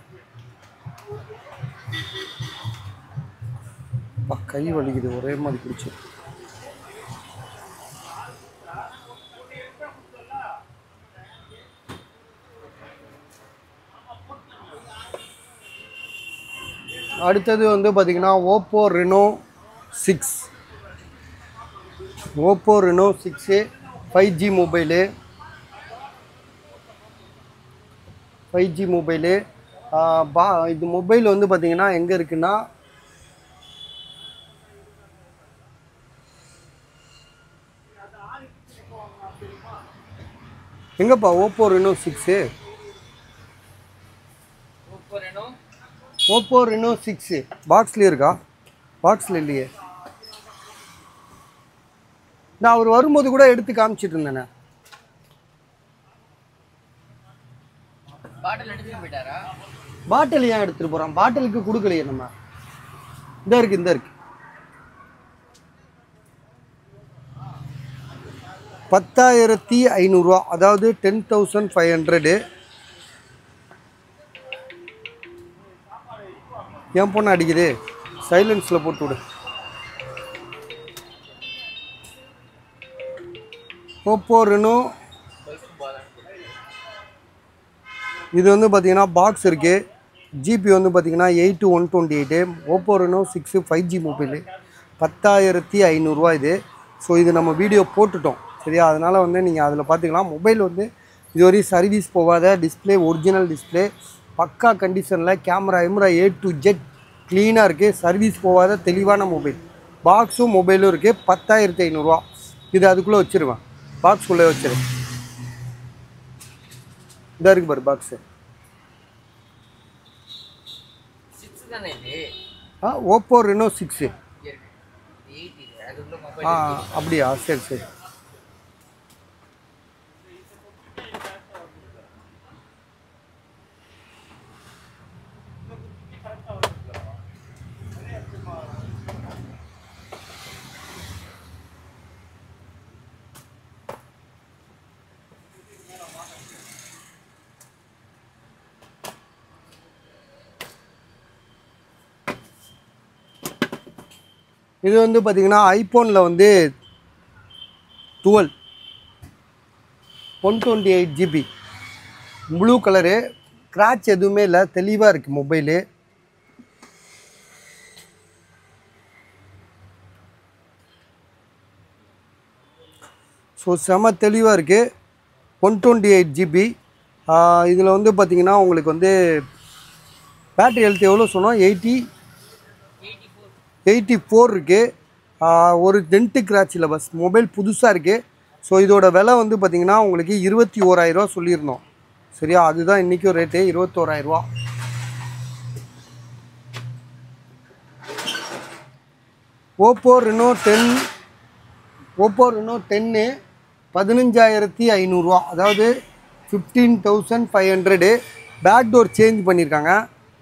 கை வலிக்குது ஒரே மாதிரி பிடிச்சி. அடுத்தது வந்து பார்த்திங்கன்னா Oppo Reno 6. Oppo Reno 6 5G mobile. 5G mobile. இது மொபைல் வந்து பார்த்திங்கன்னா எங்கே இருக்குன்னா எங்கப்பா ஓப்போ ரெனோ 6? ஓப்போ ரெனோ 6 பாக்ஸ்லேயே இருக்கா? பாக்ஸில் இல்லையே. நான் அவர் வரும்போது கூட எடுத்து காமிச்சிட்டு இருந்தேனே. பாட்டில் ஏன் எடுத்துகிட்டு போகிறான்? பாட்டிலுக்கு கொடுக்கலையே நம்ம. இந்த இருக்கு 10,500 ரூபா, அதாவது 10,500. என் பொண்ணு அடிக்குது, சைலன்ஸில் போட்டு விடு. ஓப்போ ரெனோ இது வந்து பார்த்திங்கன்னா பாக்ஸ் இருக்குது. ஜிபி வந்து பார்த்திங்கன்னா 8/128. ஓப்போ ரெனோ 6 5G மொபைலு 10,500 ரூபா இது. ஸோ இது நம்ம வீடியோ போட்டுட்டோம். சரியா? அதனால் வந்து நீங்கள் அதில் பார்த்துக்கலாம். மொபைல் வந்து இதுவரையும் சர்வீஸ் போகாத டிஸ்பிளே, ஒரிஜினல் டிஸ்பிளே, பக்கா கண்டிஷனில், கேமரா A to Z க்ளீனாக இருக்குது. சர்வீஸ் போகாத தெளிவான மொபைல். பாக்ஸும் மொபைலும் இருக்குது. 10,500 ரூபா. இது அதுக்குள்ளே வச்சுருவேன். பாக்ஸ்குள்ளே வச்சிரு. இதாக இருக்குது பாரு பாக்ஸு. Oppo Reno 6. அப்படியா? சரி. இது வந்து பார்த்திங்கன்னா ஐஃபோனில் வந்து 12 128 GB ப்ளூ கலரு. ஸ்க்ராட்ச் எதுவுமே இல்லை, தெளிவாக இருக்குது மொபைலு. ஸோ செம தெளிவாக இருக்குது. 128 GB. இதில் வந்து பார்த்திங்கன்னா உங்களுக்கு வந்து பேட்ரி ஹெல்த் எவ்வளோ சொன்னோம்? 84 இருக்குது. ஒரு டென்ட்டு கிராச் இல்லை, பஸ் மொபைல் புதுசாக இருக்குது. ஸோ இதோட விலை வந்து பார்த்திங்கன்னா உங்களுக்கு 21,000 ரூபா சொல்லியிருந்தோம். சரியா? அதுதான் இன்றைக்கும் ரேட்டு, 21,000 ரூபா. ஓப்போ ரெனோ 10 15,500 ரூபா, அதாவது 15,500. பேக் டோர் சேஞ்ச் பண்ணியிருக்காங்க.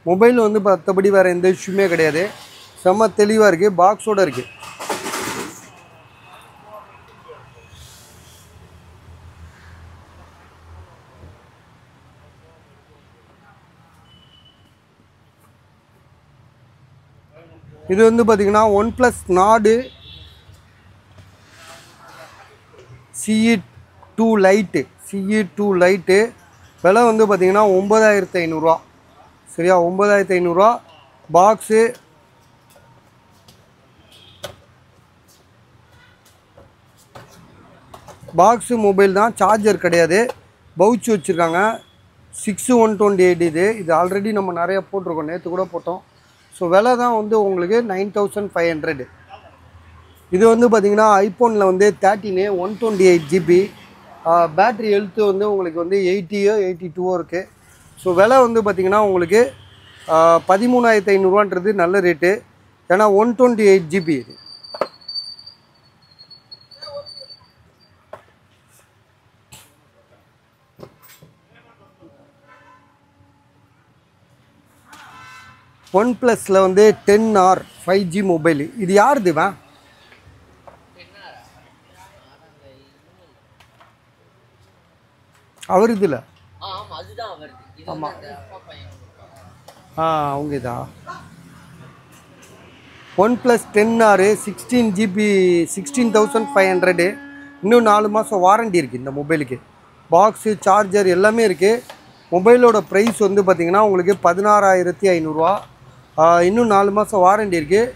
மொபைல் வந்து மற்றபடி வேறு எந்த இஷ்யூமே கிடையாது. செம்ம தெளிவாக இருக்குது. பாக்ஸோடு இருக்குது. இது வந்து பார்த்திங்கன்னா OnePlus Nord CE2 Lite. விலை வந்து பார்த்திங்கன்னா 9,500 ரூபா. சரியா? 9,500 ரூபா. பாக்ஸு மொபைல் தான், சார்ஜர் கிடையாது. பவுச் வச்சுருக்காங்க. 6/128 இது ஆல்ரெடி நம்ம நிறையா போட்டிருக்கோம், நேற்று கூட போட்டோம். ஸோ விலை தான் வந்து உங்களுக்கு 9,500. இது வந்து பார்த்திங்கன்னா ஐஃபோனில் வந்து 13 128 GB. பேட்ரி ஹெல்த்து வந்து உங்களுக்கு வந்து 82 இருக்குது. ஸோ விலை வந்து பார்த்திங்கன்னா உங்களுக்கு 13,500 ரூபான்றது நல்ல ரேட்டு. ஏன்னா 128 GB இது. ஒன் ப்ளஸில் வந்து 10R 5G மொபைல். இது யாருது இவன்? அவர் இதில் அவங்க இதா ஒன் ப்ளஸ் 10R 16GB 16,500. இன்னும் 4 மாதம் வாரண்டி இருக்குது இந்த மொபைலுக்கு. பாக்ஸு சார்ஜர் எல்லாமே இருக்குது. மொபைலோட ப்ரைஸ் வந்து பார்த்திங்கன்னா உங்களுக்கு 16,500 இன்னும் 4 மாதம் வாரண்டி இருக்குது.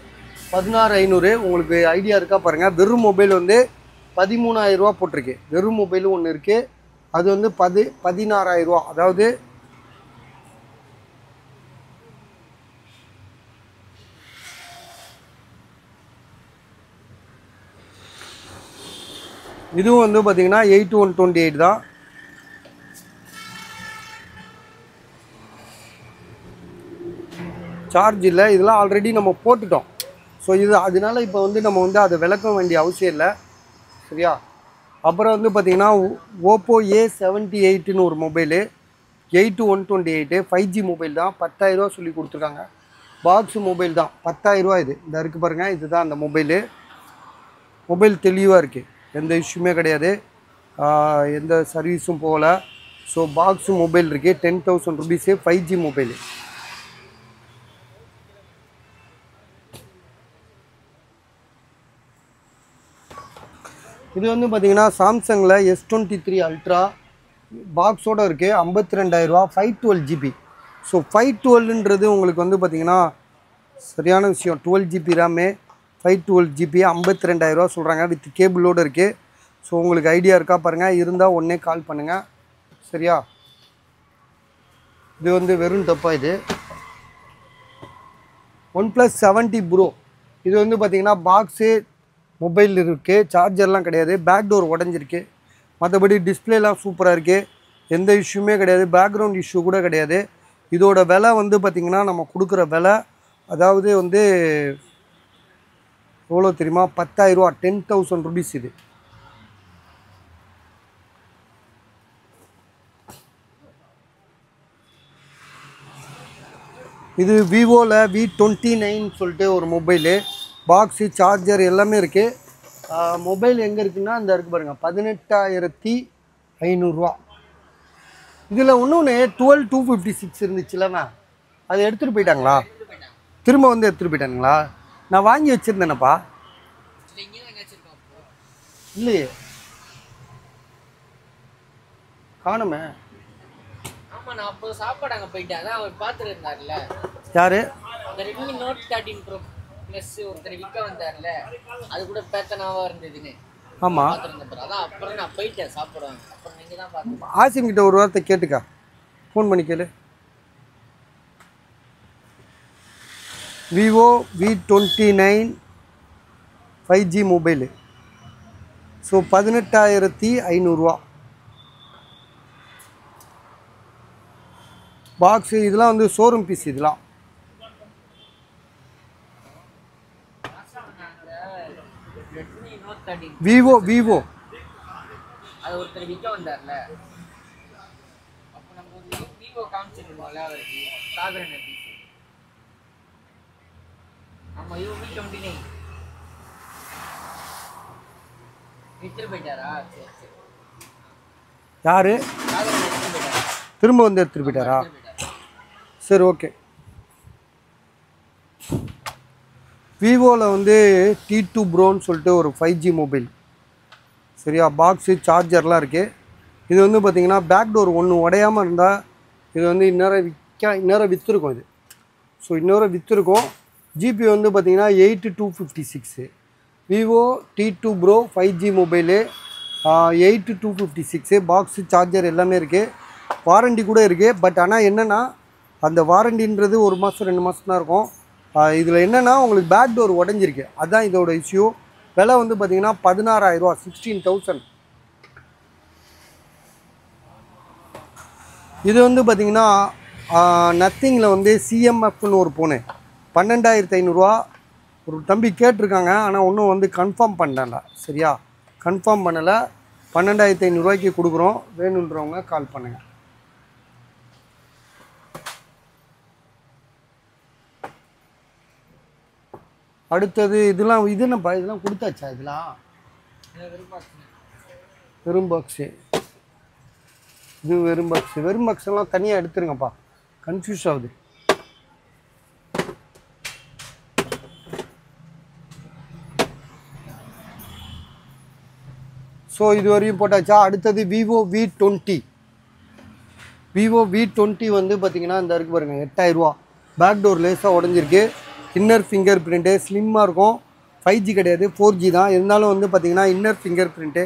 16,500. உங்களுக்கு ஐடியா இருக்கா பாருங்கள். வெறும் மொபைல் வந்து 13,000 போட்டிருக்கு. வெறும் மொபைலும் ஒன்று இருக்குது. அது வந்து 16,000. அதாவது இதுவும் வந்து பார்த்திங்கன்னா 8128 தான். சார்ஜ் இல்லை. இதெல்லாம் ஆல்ரெடி நம்ம போட்டுட்டோம். ஸோ இது அதனால இப்போ வந்து நம்ம வந்து அதை விளக்க வேண்டிய அவசியம் இல்லை. சரியா? அப்புறம் வந்து பார்த்திங்கன்னா ஓப்போ A78ன்னு ஒரு மொபைலு 8128 5G மொபைல் தான். 10,000 சொல்லி கொடுத்துருக்காங்க. பாக்ஸு மொபைல் தான். 10,000 இது. இந்த இருக்குது பாருங்கள். இதுதான் அந்த மொபைலு. மொபைல் தெளிவாக இருக்குது. எந்த இஷ்யூமே கிடையாது. எந்த சர்வீஸும் போகல. ஸோ பாக்ஸு மொபைல் இருக்குது. 10,000 ருபீஸு 5G மொபைலு. இது வந்து பார்த்திங்கன்னா சாம்சங்கில் S23 அல்ட்ரா பாக்ஸோடு இருக்குது. 52,000 512GB. ஸோ 512ன்றது உங்களுக்கு வந்து பார்த்திங்கன்னா சரியான விஷயம். 12GB ரேமு 512GB 52,000 சொல்கிறாங்க. வித் கேபிளோடு இருக்குது. ஸோ உங்களுக்கு ஐடியா இருக்கா பாருங்கள். இருந்தால் உடனே கால் பண்ணுங்கள். சரியா? இது வந்து வெறும் தப்பா. இது OnePlus 70 Pro. இது வந்து பார்த்திங்கன்னா பாக்ஸு மொபைல் இருக்குது. சார்ஜர்லாம் கிடையாது. பேக் டோர் உடஞ்சிருக்கு. மற்றபடி டிஸ்பிளேலாம் சூப்பராக இருக்குது. எந்த இஷ்யூமே கிடையாது. பேக்ரவுண்ட் இஷ்யூ கூட கிடையாது. இதோட விலை வந்து பார்த்திங்கன்னா நம்ம கொடுக்குற விலை அதாவது வந்து எவ்வளோ தெரியுமா? 10,000 10,000 ருபீஸ். இது இது விவோவில் V29 சொல்லிட்டு ஒரு மொபைலு. பாக்ஸு சார்ஜர் எல்லாமே இருக்குது. மொபைல் எங்கே இருக்குன்னா இந்த இருக்குது பாருங்கள். 18,500. இதில் இன்னொன்று 12256 இருந்துச்சுல்லண்ணா. அதை எடுத்துகிட்டு போயிட்டாங்களா? திரும்ப வந்து எடுத்துகிட்டு போயிட்டானுங்களா? நான் வாங்கி வச்சுருந்தேனப்பா. இல்லையே, காணுமே. நான் அப்போ சாப்பாடு அங்கே போயிட்டேன். அதான் அவர் பார்த்துட்டு இருந்தார்ல. யாரு? அந்த Redmi Note 13 Pro Plus ஒருத்தர் விற்க வந்தார்ல. அது கூட பேத்தனாவாக இருந்ததுன்னு. ஆமாம். பார்த்துருந்தேன். அதான் அப்புறம் நான் போயிட்டேன் சாப்பிடுவாங்க. அப்புறம் நீங்கள் தான் பார்த்து ஆசிம் கிட்ட ஒரு வார்த்தை கேட்டுக்கா. ஃபோன் பண்ணி கேளு. Vivo V29 5G mobile. So 18,500. Box இதெல்லாம் வந்து ஷோரூம் பீஸ். இதெல்லாம் விவோ அது ஒருத்தர் விற்க வந்தார்ல. அப்போ நம்ம விவோ காமிச்சிருக்கோம்ல அவருக்கு சாதாரண பீஸ். ஆமாம், விவோ V29 வித்துட்டு போயிட்டாரா? சரி சரி. யாரு? சாதாரண எடுத்துட்டு போயிட்டாரா? திரும்ப வந்து எடுத்துகிட்டு போயிட்டாரா? சரி, ஓகே. விவோவில் வந்து T2 ப்ரோன்னு சொல்லிட்டு ஒரு 5G மொபைல். சரியா? பாக்ஸு சார்ஜர்லாம் இருக்குது. இது வந்து பார்த்திங்கன்னா பேக் டோர் ஒன்று உடையாமல் இருந்தால் இது வந்து இன்னொரு விற்றுருக்கும். இது ஸோ இன்னொரு விற்றுருக்கும். ஜிபி வந்து பார்த்திங்கன்னா 8256. Vivo T2 bro 5G mobile 8256. Box charger எல்லாமே இருக்குது. வாரண்டி கூட இருக்குது. பட் ஆனால் என்னென்னா அந்த வாரண்டின்றது 1 மாதம் 2 மாதம் தான் இருக்கும். இதில் என்னென்னா உங்களுக்கு பேக் டோர் உடஞ்சிருக்கு. அதுதான் இதோட இஷ்யூ. விலை வந்து பார்த்திங்கன்னா 16,000 16,000. இது வந்து பார்த்திங்கன்னா நத்திங்கில் வந்து CMFன்னு ஒரு ஃபோனு 12,500. ஒரு தம்பி கேட்டிருக்காங்க. ஆனால் இன்னும் வந்து கன்ஃபார்ம் பண்ணல. சரியா? கன்ஃபார்ம் பண்ணலை. 12,500 கொடுக்குறோம். வேணுன்றவங்க கால் பண்ணுங்கள். அடுத்தது இதெல்லாம் இது என்னப்பா, இதெல்லாம் கொடுத்தாச்சா? இதெல்லாம் வெறும் பாக்ஸு. இது வெறும் பாக்ஸு. வெறும் பாக்ஸ் எல்லாம் தனியாக எடுத்துருங்கப்பா, கன்ஃபியூஸ் ஆகுது. ஸோ இது வரையும் போட்டாச்சா? அடுத்தது விவோ V20. விவோ V20 வந்து பார்த்தீங்கன்னா இந்த இருக்குது பாருங்கள், 8000 பேக் டோர் லேஸாக உடஞ்சிருக்கு. இன்னர் ஃபிங்கர் பிரிண்ட்டு ஸ்லிம்மாக இருக்கும். 5G கிடையாது, 4G தான். இருந்தாலும் வந்து பார்த்தீங்கன்னா இன்னர் ஃபிங்கர் பிரிண்ட்டு.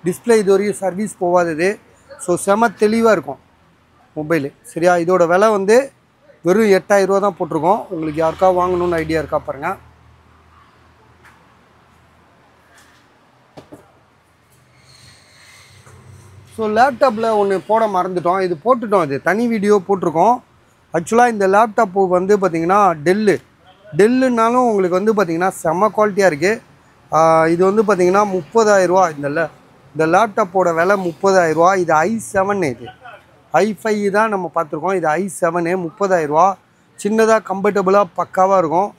டிஸ்பிளே இது வரையும் சர்வீஸ் போகாதது. ஸோ செம தெளிவாக இருக்கும் மொபைலு. சரியா? இதோட விலை வந்து வெறும் 8000 தான் போட்டிருக்கோம். உங்களுக்கு யாருக்கா வாங்கணுன்னு ஐடியா இருக்கா பாருங்கள். ஸோ லேப்டாப்பில் ஒன்று போட மறந்துட்டோம், இது போட்டுட்டோம். இது தனி வீடியோ போட்டிருக்கோம். ஆக்சுவலாக இந்த லேப்டாப்பு வந்து பார்த்திங்கன்னா டெல்லுனாலும் உங்களுக்கு வந்து பார்த்திங்கன்னா செம்ம குவாலிட்டியாக இருக்குது. இது வந்து பார்த்திங்கன்னா 30,000 இந்த லேப்டாப்போட விலை 30,000. இது i7. இது i5 தான் நம்ம பார்த்துருக்கோம். இது i7 30,000. சின்னதாக கம்ஃபர்டபுளாக பக்காவாக இருக்கும்.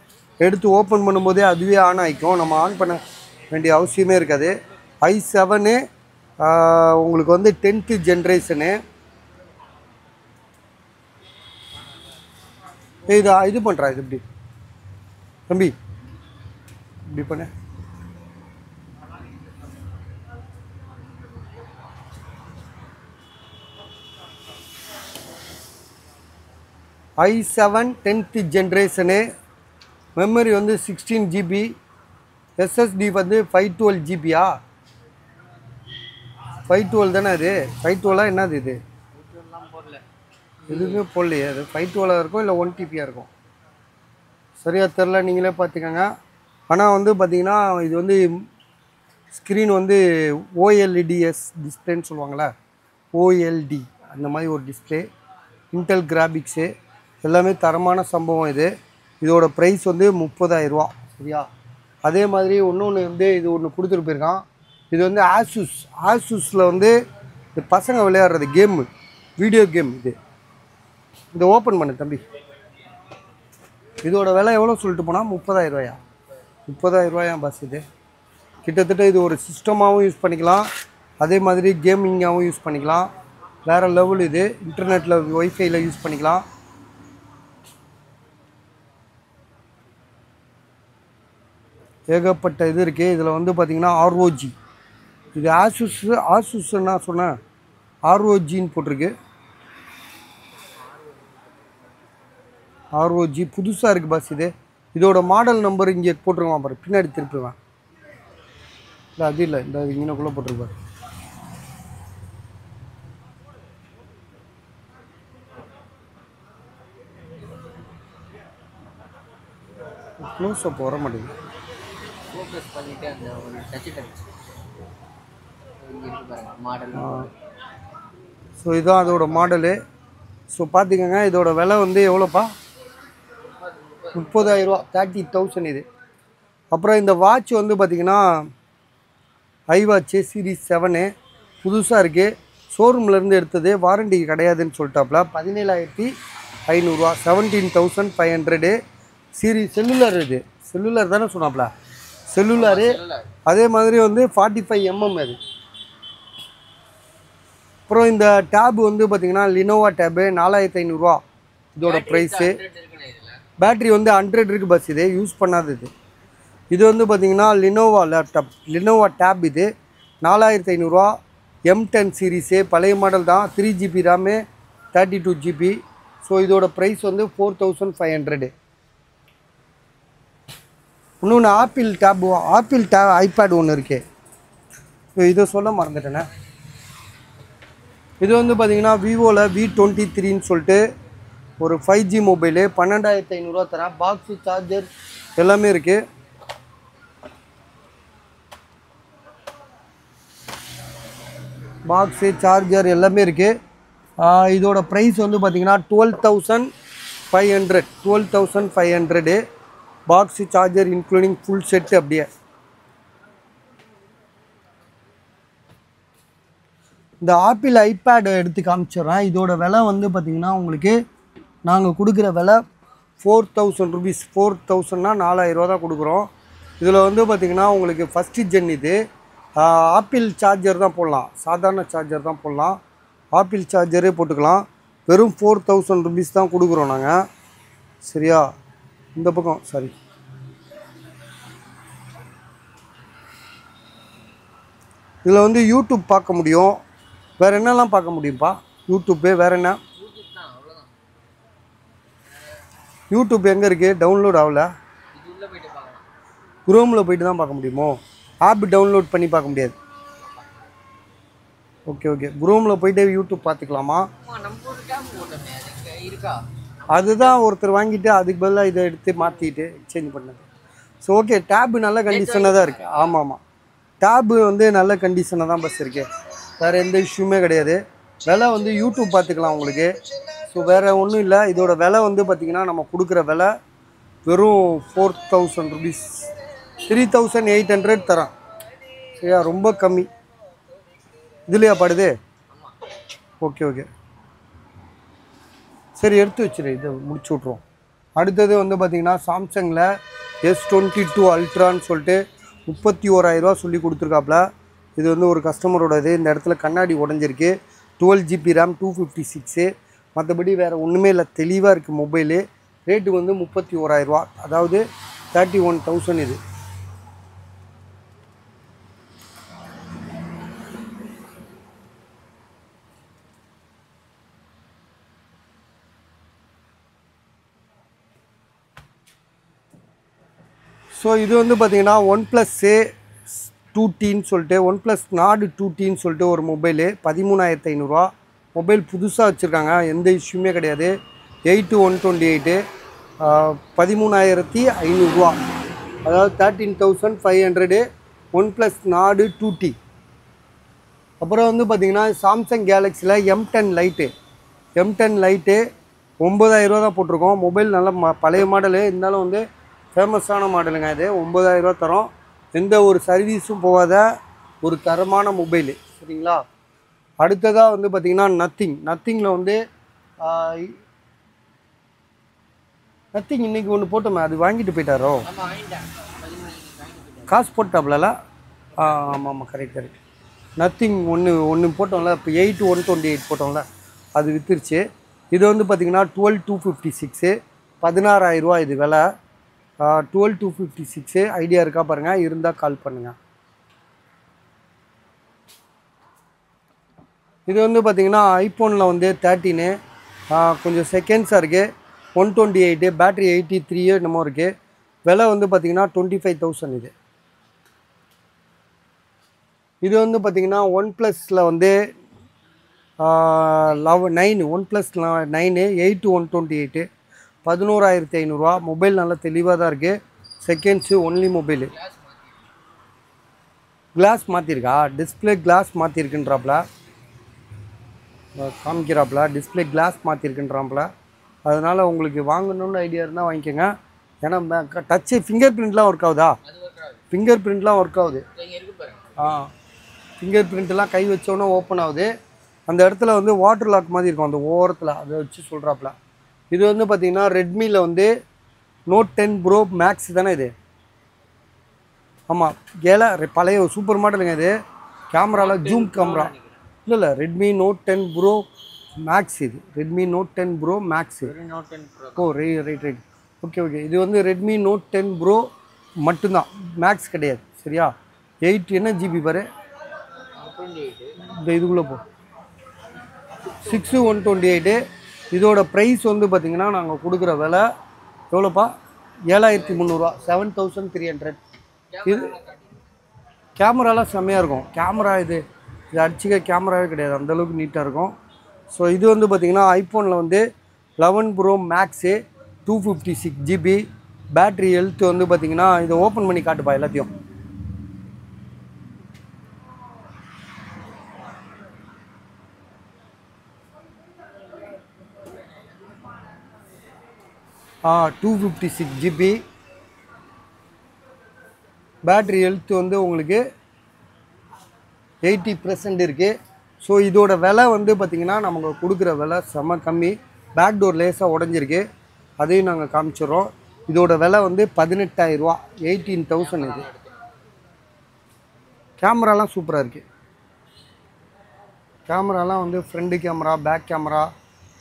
எடுத்து ஓப்பன் பண்ணும்போதே அதுவே ஆன் ஆகிக்கும், நம்ம ஆன் பண்ண வேண்டிய அவசியமே இருக்காது. i7 உங்களுக்கு வந்து 10th ஜென்ரேஷனு. இது பண்ணுறா, இது இப்படி தம்பி இப்படி பண்ண. i7 10th generation. மெமரி வந்து 16 GB. எஸ்எஸ்டி வந்து 512 GB. 512 தானே அது? 512 என்னது இது? எதுவுமே போடலையே. அது 512 இருக்கும், இல்லை 1 TB இருக்கும், சரியாக தெரில, நீங்களே பார்த்துக்கோங்க. ஆனால் வந்து பார்த்திங்கன்னா இது வந்து ஸ்க்ரீன் வந்து OLEDS டிஸ்பிளேன்னு சொல்லுவாங்களே, OLD அந்த மாதிரி ஒரு டிஸ்பிளே. இன்டெல் கிராபிக்ஸு எல்லாமே தரமான சம்பவம் இது. இதோட ப்ரைஸ் வந்து 30,000. சரியா? அதே மாதிரி ஒன்று வந்து இது ஒன்று கொடுத்துட்டு போயிருக்கான். இது வந்து ஆசூஸில் வந்து இந்த பசங்க விளையாடுறது கேமு, வீடியோ கேம். இதை ஓப்பன் பண்ணு தம்பி. இதோட விலை எவ்வளோ சொல்லிட்டு போனால் 30,000. 30,000 பஸ். இது கிட்டத்தட்ட இது ஒரு சிஸ்டமாகவும் யூஸ் பண்ணிக்கலாம், அதே மாதிரி கேமிங்காகவும் யூஸ் பண்ணிக்கலாம். வேறு லெவல் இது. இன்டர்நெட்டில் ஒய்ஃபைல யூஸ் பண்ணிக்கலாம். ஏகப்பட்ட இது இருக்குது. இதில் வந்து பார்த்திங்கன்னா ROG. இது ஆசூஸ்ன்னா சொன்னேன், ROGன்னு போட்டிருக்கு. ROG புதுசாக இருக்குது பஸ். இதோட மாடல் நம்பர் இங்கே போட்டிருக்கான் பாரு, பின்னாடி திருப்பிடுவேன். இல்லை அது இல்லை, இந்த இங்கனக்குள்ளே போட்டிருப்பாரு. க்ளோஸ்அப் வர மாட்டேங்குது. ஃபோக்கஸ் பண்ணிட்டு அந்த ஒரு டச் மாடல். ஸோ இதுதான் அதோட மாடலு. ஸோ பார்த்துக்கோங்க, இதோட விலை வந்து எவ்வளோப்பா? 30,000, 30,000 இது. அப்புறம் இந்த வாட்ச் வந்து பார்த்திங்கன்னா iWatch Series 7 புதுசாக இருக்குது. ஷோரூம்லேருந்து எடுத்தது, வாரண்டி கிடையாதுன்னு சொல்லிட்டாப்புல. 17,500, 17,500. செல்லுலர். இது செல்லுலர் தானே சொன்னாப்புல, செல்லுலரு. அதே மாதிரி வந்து 45 mm அது. அப்புறம் இந்த டேப் வந்து பார்த்திங்கன்னா லினோவா டேபு 4,500 இதோட ப்ரைஸு. பேட்ரி வந்து 100 இருக்குது பஸ். இது யூஸ் பண்ணாதது. இது வந்து பார்த்திங்கன்னா லினோவா லேப்டாப், லினோவா டேப். இது 4,500. M10 சீரீஸு, பழைய மாடல் தான். 3 GB RAM, 32 GB. ஸோ இதோட ப்ரைஸ் வந்து 4,500. இன்னொன்று ஆப்பிள் ஐபேட் ஒன்று இருக்குது, இதை சொல்ல மறந்துட்டேனே. இது வந்து பார்த்திங்கன்னா விவோவில் V23ன்னு சொல்லிட்டு ஒரு 5G மொபைலு. 12,500 தரேன். பாக்ஸு, சார்ஜர் எல்லாமே இருக்குது. பாக்ஸு, சார்ஜர் எல்லாமே இருக்குது. இதோட ப்ரைஸ் வந்து பார்த்திங்கன்னா 12,500. 12,500 box, charger including full set. அப்படியே இந்த ஆப்பிள் ஐபேட் எடுத்து காமிச்சிடுறேன். இதோட விலை வந்து பார்த்திங்கன்னா உங்களுக்கு நாங்கள் கொடுக்குற விலை 4000 ருபீஸ். 4000னா 4000 தான் கொடுக்குறோம். இதில் வந்து பார்த்திங்கன்னா உங்களுக்கு ஃபஸ்ட்டு ஜென் இது. ஆப்பிள் சார்ஜர் தான் போடலாம், சாதாரண சார்ஜர் தான் போடலாம், ஆப்பிள் சார்ஜரே போட்டுக்கலாம். வெறும் 4000 ருபீஸ் தான் கொடுக்குறோம் நாங்கள். சரியா? இந்த பக்கம் சாரி, இதில் வந்து யூடியூப் பார்க்க முடியும். வேறு என்னெல்லாம் பார்க்க முடியும்ப்பா? யூடியூப்பு வேறு என்ன? யூடியூப் தான், அவ்வளோதான். யூடியூப் எங்கே இருக்குது? டவுன்லோட் ஆகல. இது உள்ளே போயிட்டு பார்க்கலாம். குரோமில் போயிட்டு தான் பார்க்க முடியுமோ? ஆப் டவுன்லோட் பண்ணி பார்க்க முடியாது. ஓகே ஓகே, குரோமில் போயிட்டு யூடியூப் பார்த்துக்கலாமா? நம்ம ஒரு டேப் போட்டோமே, அது இருக்கா? அதுதான் ஒருத்தர் வாங்கிட்டு அதுக்கு பதிலாக இதை எடுத்து மாற்றிட்டு எக்ஸ்சேஞ்ச் பண்ணது. ஸோ ஓகே, டேபு நல்ல கண்டிஷனாக தான் இருக்குது. ஆமாம் ஆமாம், டேபு வந்து நல்ல கண்டிஷனாக தான் பஸ் இருக்குது, வேறு எந்த இஷ்யூமே கிடையாது. விலை வந்து யூடியூப் பார்த்துக்கலாம் உங்களுக்கு. ஸோ வேறு ஒன்றும் இல்லை. இதோட விலை வந்து பார்த்திங்கன்னா நம்ம கொடுக்குற விலை வெறும் 4000 ருபீஸ், 3800 தரோம். சரியா? ரொம்ப கம்மி. இதுலையா படுது? ஓகே ஓகே, சரி எடுத்து வச்சுரு, இதை முடிச்சு விட்ருவோம். அடுத்தது வந்து பார்த்திங்கன்னா சாம்சங்கில் S22 அல்ட்ரான்னு சொல்லிட்டு 31000 ரூபா சொல்லி கொடுத்துருக்காப்புல. இது வந்து ஒரு கஸ்டமரோட இது. இந்த இடத்துல கண்ணாடி உடஞ்சிருக்கு. 12GB RAM, 256. மற்றபடி வேறு ஒன்றுமே இல்லை, தெளிவாக இருக்குது மொபைலு. ரேட்டு வந்து 31000 ரூபா, அதாவது 31,000 இது. ஸோ இது வந்து பார்த்திங்கன்னா OnePlus 2Tன்னு சொல்லிட்டு, OnePlus Nord 2Tன்னு சொல்லிட்டு ஒரு மொபைலு. 13,500 மொபைல் புதுசாக வச்சுருக்காங்க, எந்த இஷ்யூமே கிடையாது. 8/128, 13,500, அதாவது 13,500 OnePlus Nord 2T. அப்புறம் வந்து பார்த்திங்கன்னா Samsung கேலக்ஸியில் M10 light, M10 light 9000 ரூபா தான் போட்டிருக்கோம். மொபைல் நல்ல பழைய மாடலு, இருந்தாலும் வந்து ஃபேமஸான மாடலுங்க. இது 9000 ரூபா தரோம். எந்த ஒரு சர்வீஸும் போகாத ஒரு தரமான மொபைலு. சரிங்களா? அடுத்ததாக வந்து பார்த்திங்கன்னா நத்திங்கில் வந்து நத்திங் இன்றைக்கி ஒன்று போட்டோமே, அது வாங்கிட்டு போயிட்டாரோ? காசு போட்டாப்ல? ஆமாம் ஆமாம், கரெக்ட். நத்திங் ஒன்று போட்டோம்ல, இப்போ 8/128 போட்டோம்ல, அது விற்றுருச்சு. இது வந்து பார்த்திங்கன்னா 12,256, 16,000 ரூபா இது விலை. 12,256 ஐடியா இருக்கா பாருங்கள், இருந்தால் கால் பண்ணுங்கள். இது வந்து பார்த்திங்கன்னா ஐஃபோனில் வந்து 13, கொஞ்சம் செகண்ட்ஸாக இருக்குது. 128, பேட்ரி 83 என்னமோ இருக்குது. விலை வந்து பார்த்திங்கன்னா 25,000 இது. இது வந்து பார்த்திங்கன்னா OnePlusல வந்து 9, OnePlus 9 8/128, 11,500 ரூபா. மொபைல் நல்லா தெளிவாக தான் இருக்குது. Seconds only mobile. கிளாஸ் மாற்றிருக்கா? டிஸ்பிளே கிளாஸ் மாற்றிருக்குன்றாப்புல, காமிக்கிறாப்புல. டிஸ்பிளே கிளாஸ் மாற்றிருக்குன்றாப்புல. அதனால் உங்களுக்கு வாங்கணுன்னு ஐடியா இருந்தால் வாங்கிக்கோங்க. ஏன்னா டச்சு ஃபிங்கர் பிரிண்ட்லாம் ஒர்க் ஆகுதா? ஃபிங்கர் பிரிண்ட்லாம் ஒர்க் ஆகுது. ஃபிங்கர் பிரிண்ட்லாம் கை வச்சோன்னே ஓப்பன் ஆகுது. அந்த இடத்துல வந்து வாட்டர் லாக் மாதிரி இருக்கும் அந்த ஓரத்தில், அதை வச்சு சொல்கிறாப்புல. இது வந்து பார்த்திங்கன்னா ரெட்மியில் வந்து Note 10 Pro Max தானே இது? ஆமாம், பழைய சூப்பர் மாடலுங்க இது. கேமராவில் ஜூம் கேமரா இல்லை, ரெட்மி Note 10 Pro Max இது. Redmi Note 10 Pro Max. ஓ ரைட். ஓகே. இது வந்து ரெட்மி Note 10 Pro மட்டும்தான், மேக்ஸ் கிடையாது. சரியா? 8 என்ன ஜிபி பாரு, இந்த இதுக்குள்ளே போ, 6/128. இதோட ப்ரைஸ் வந்து பார்த்திங்கன்னா நாங்கள் கொடுக்குற விலை எவ்வளோப்பா? 7,300, 7,300. இது கேமராலாம் செம்மையாக இருக்கும். கேமரா இது அடிச்சுக்க கேமராவே கிடையாது, அந்தளவுக்கு நீட்டாக இருக்கும். ஸோ இது வந்து பார்த்திங்கன்னா ஐஃபோனில் வந்து 11 Pro Max 256 GB. Battery health வந்து பார்த்திங்கன்னா, இதை ஓப்பன் பண்ணி காட்டுப்பா எல்லாத்தையும். ஆ 256 GB. பேட்ரி ஹெல்த் வந்து உங்களுக்கு 80% இருக்குது. ஸோ இதோட விலை வந்து பார்த்திங்கன்னா நமக்கு கொடுக்குற விலை செம்ம கம்மி. பேக் டோர் லேசாக உடஞ்சிருக்கு. அதையும் நாங்கள் காமிச்சிடுறோம். இதோட விலை வந்து 18,000 ரூபா, 18,000 இது. கேமராலாம் சூப்பராக இருக்குது. கேமராலாம் வந்து front camera, back camera,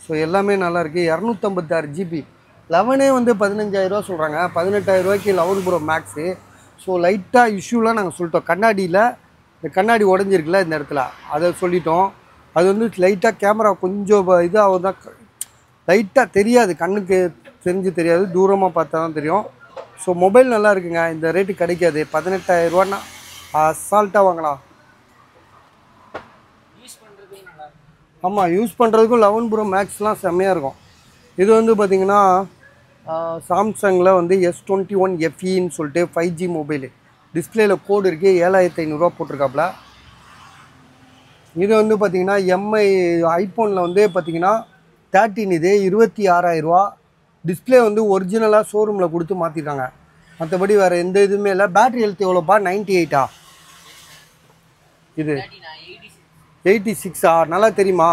so எல்லாமே நல்லாயிருக்கு. 256 ஜிபி. 11 வந்து 15,000 ரூபா சொல்கிறாங்க. 18,000 ரூபாய்க்கு 11 ப்ரோ மேக்ஸு. ஸோ லைட்டாக இஷ்யூலாம் நாங்கள் சொல்லிட்டோம். கண்ணாடியில் இந்த கண்ணாடி உடஞ்சிருக்குல்ல இந்த இடத்துல, அதை சொல்லிட்டோம். அது வந்து லைட்டாக கேமரா கொஞ்சம் இதாக தான், லைட்டாக தெரியாது, கண்ணுக்கு தெரியாது, தூரமாக பார்த்தா தான் தெரியும். ஸோ மொபைல் நல்லா இருக்குங்க. இந்த ரேட்டு கிடைக்காது. 18,000 ரூபான்னா அசால்ட்டாக வாங்கலாம். ஆமாம், யூஸ் பண்ணுறதுக்கும் 11 ப்ரோ மேக்ஸ்லாம் செம்மையாக இருக்கும். இது வந்து பார்த்திங்கன்னா சாம்சங்கில் வந்து S21 FEன்னு சொல்லிட்டு 5G மொபைலு. டிஸ்பிளேயில் கோடு இருக்குது, 7,500 ரூபா போட்டிருக்காப்புல. இது வந்து பார்த்திங்கன்னா ஐஃபோனில் வந்து பார்த்திங்கன்னா 13 இது 26,000 ரூபா. டிஸ்பிளே வந்து ஒரிஜினலாக ஷோரூமில் கொடுத்து மாற்றிருக்காங்க. மற்றபடி வேறு எந்த இதுவுமே இல்லை. பேட்ரி ஹெல்த் எவ்வளோப்பா? 98ஆ? இது 86ஆ? நல்லா தெரியுமா?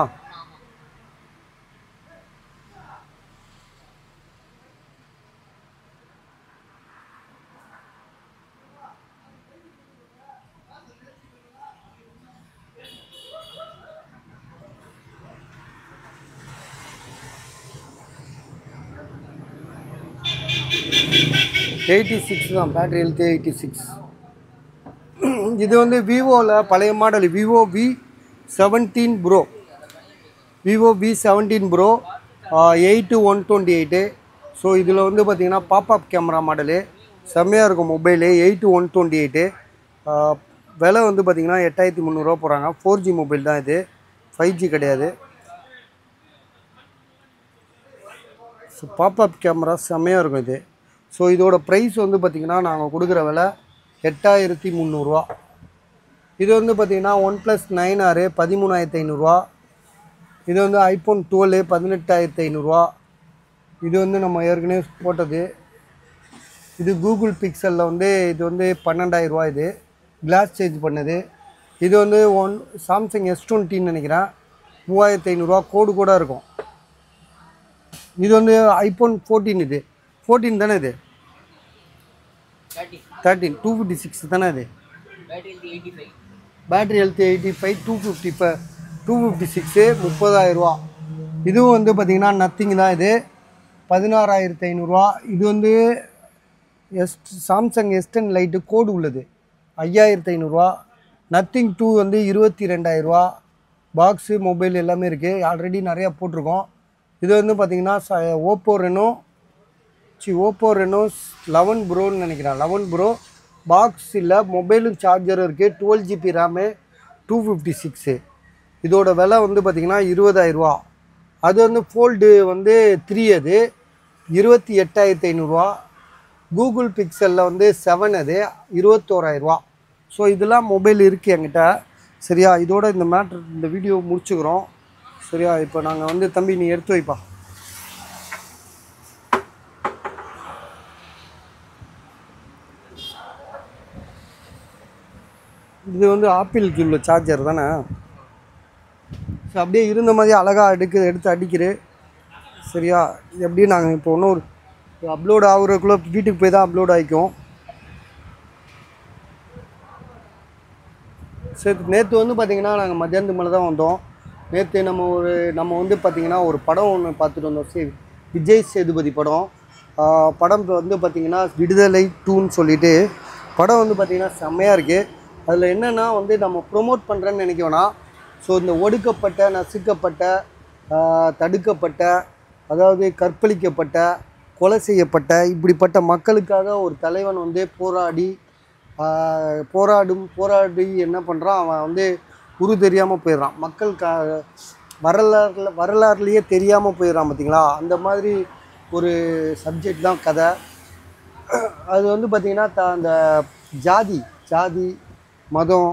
தான் பேட்ரி ஹெல்த்து 86. இது வந்து விவோவில் பழைய model Vivo V17 bro. Vivo V17 bro 8128. So இதில் வந்து பார்த்திங்கன்னா பாப்அப் கேமரா மாடலு, செம்மையாக இருக்கும் மொபைலு. 8128. விலை வந்து பார்த்திங்கன்னா 8,300 ரூபா போகிறாங்க. 4G மொபைல் தான் இது, 5G கிடையாது. ஸோ பாப்அப் கேமரா செம்மையாக இருக்கும் இது. ஸோ இதோட ப்ரைஸ் வந்து பார்த்திங்கன்னா நாங்கள் கொடுக்குற விலை 8,300 ரூபா. இது வந்து பார்த்திங்கன்னா OnePlus 9R 13,500 ரூபா. இது வந்து iPhone 12 18,500 ரூபா. இது வந்து நம்ம ஏற்கனவே போட்டது. இது கூகுள் பிக்சலில் வந்து இது வந்து 12,000 ரூபா. இது கிளாஸ் சேஞ்ச் பண்ணது. இது வந்து சாம்சங் S20ன்னு நினைக்கிறேன், 3,500 ரூபா. கோடு கூட இருக்கும். இது வந்து iPhone 14. இது 14 தானே? இது 13 256 தானே? இது பேட்ரி ஹெல்த் 85 256 30,000 ரூபா. இதுவும் வந்து பார்த்திங்கன்னா நத்திங் தான். இது 16,500 ரூபா. இது வந்து சாம்சங் S10 லைட்டு கோடு உள்ளது, 5,500 ரூபா. நத்திங் 2 வந்து 22,000 ரூபா. பாக்ஸு மொபைல் எல்லாமே இருக்குது, ஆல்ரெடி நிறையா போட்டிருக்கோம். இது வந்து பார்த்திங்கன்னா ஓப்போ ரெனோ 11 ப்ரோன்னு நினைக்கிறேன். 11 ப்ரோ பாக்ஸ் இல்லை, மொபைலும் சார்ஜரும் இருக்குது. 12 GB ரேமு 256. இதோட விலை வந்து பார்த்திங்கன்னா 20,000 ரூபா. அது வந்து ஃபோல்டு வந்து 3, அது 28,500 ரூபா. கூகுள் பிக்சலில் வந்து 7, அது 21,000 ரூபா. ஸோ இதெல்லாம் மொபைல் இருக்குது என்கிட்ட. சரியா, இதோட இந்த வீடியோ முடிச்சுக்கிறோம். சரியா, இப்போ நாங்கள் வந்து தம்பி நீ எடுத்து வைப்பா. இது வந்து ஆப்பிளுக்கு உள்ள சார்ஜர் தானே. ஸோ அப்படியே இருந்த மாதிரி அழகாக எடுத்து அடிக்கிற. சரியா, எப்படியும் நாங்கள் இப்போ இன்னும் ஒரு அப்லோட் ஆகுறதுக்குள்ளே வீட்டுக்கு போய் தான் அப்லோட் ஆகிக்கும். சரி, நேற்று வந்து பார்த்திங்கன்னா நாங்கள் மத்தியானத்துக்கு மேலே தான் வந்தோம். நேற்று நம்ம வந்து பார்த்திங்கன்னா ஒரு படம் ஒன்று பார்த்துட்டு வந்தோம். விஜய் சேதுபதி படம். படம் வந்து பார்த்திங்கன்னா விடுதலை 2ன்னு சொல்லிட்டு படம் வந்து பார்த்திங்கன்னா செம்மையாக இருக்குது. அதில் என்னென்னா வந்து நம்ம ப்ரொமோட் பண்ணுறேன்னு நினைக்க வேணாம். ஸோ இந்த ஒடுக்கப்பட்ட, நசுக்கப்பட்ட, தடுக்கப்பட்ட, அதாவது கற்பழிக்கப்பட்ட, கொலை செய்யப்பட்ட இப்படிப்பட்ட மக்களுக்காக ஒரு தலைவன் வந்து போராடி என்ன பண்ணுறான், அவன் வந்து உரு தெரியாமல் போயிடுறான். வரலாறுலேயே தெரியாமல் போயிடுறான் பார்த்திங்களா. அந்த மாதிரி ஒரு சப்ஜெக்ட் தான் கதை. அது வந்து பார்த்திங்கன்னா அந்த ஜாதி மதம்,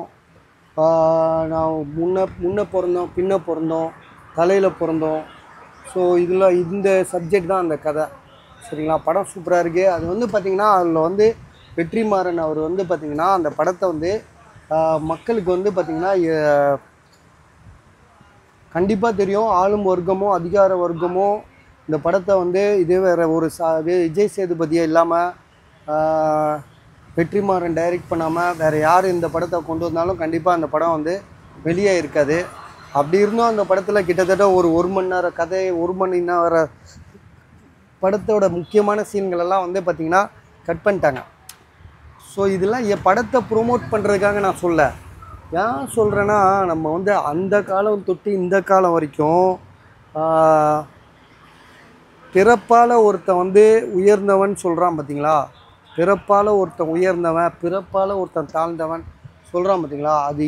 நான் முன்ன பிறந்தோம், பின்ன பிறந்தோம், தலையில் பிறந்தோம். ஸோ இந்த சப்ஜெக்ட் தான் அந்த கதை. சரிங்களா, படம் சூப்பராக இருக்குது. அது வந்து பார்த்திங்கன்னா அதில் வந்து வெற்றிமாறன் அவர் வந்து பார்த்திங்கன்னா அந்த படத்தை வந்து மக்களுக்கு வந்து பார்த்திங்கன்னா கண்டிப்பாக தெரியும். ஆளும் வர்க்கமோ அதிகார வர்க்கமோ இந்த படத்தை வந்து இதே வேறு ஒரு விஜய் சேதுபதியை இல்லாமல் வெற்றிமாறன் டைரக்ட் பண்ணாமல் வேறு யார் இந்த படத்தை கொண்டு வந்தாலும் கண்டிப்பாக அந்த படம் வந்து வெளியே இருக்காது. அப்படி இருந்தும் அந்த படத்தில் கிட்டத்தட்ட ஒரு மணி நேரம் கதை, 1 மணி நேரம் படத்தோட முக்கியமான சீன்களெல்லாம் வந்து பார்த்திங்கன்னா கட் பண்ணிட்டாங்க. ஸோ இதெல்லாம் என் படத்தை ப்ரொமோட் பண்ணுறதுக்காக நான் சொல்ல. ஏன் சொல்கிறேன்னா, நம்ம வந்து அந்த காலம் தொட்டு இந்த காலம் வரைக்கும் பிறப்பால் ஒருத்தன் வந்து உயர்ந்தவன் சொல்கிறான் பார்த்தீங்களா, பிறப்பால் ஒருத்தன் உயர்ந்தவன், பிறப்பால் ஒருத்தன் தாழ்ந்தவன் சொல்கிறான் பார்த்தீங்களா, அது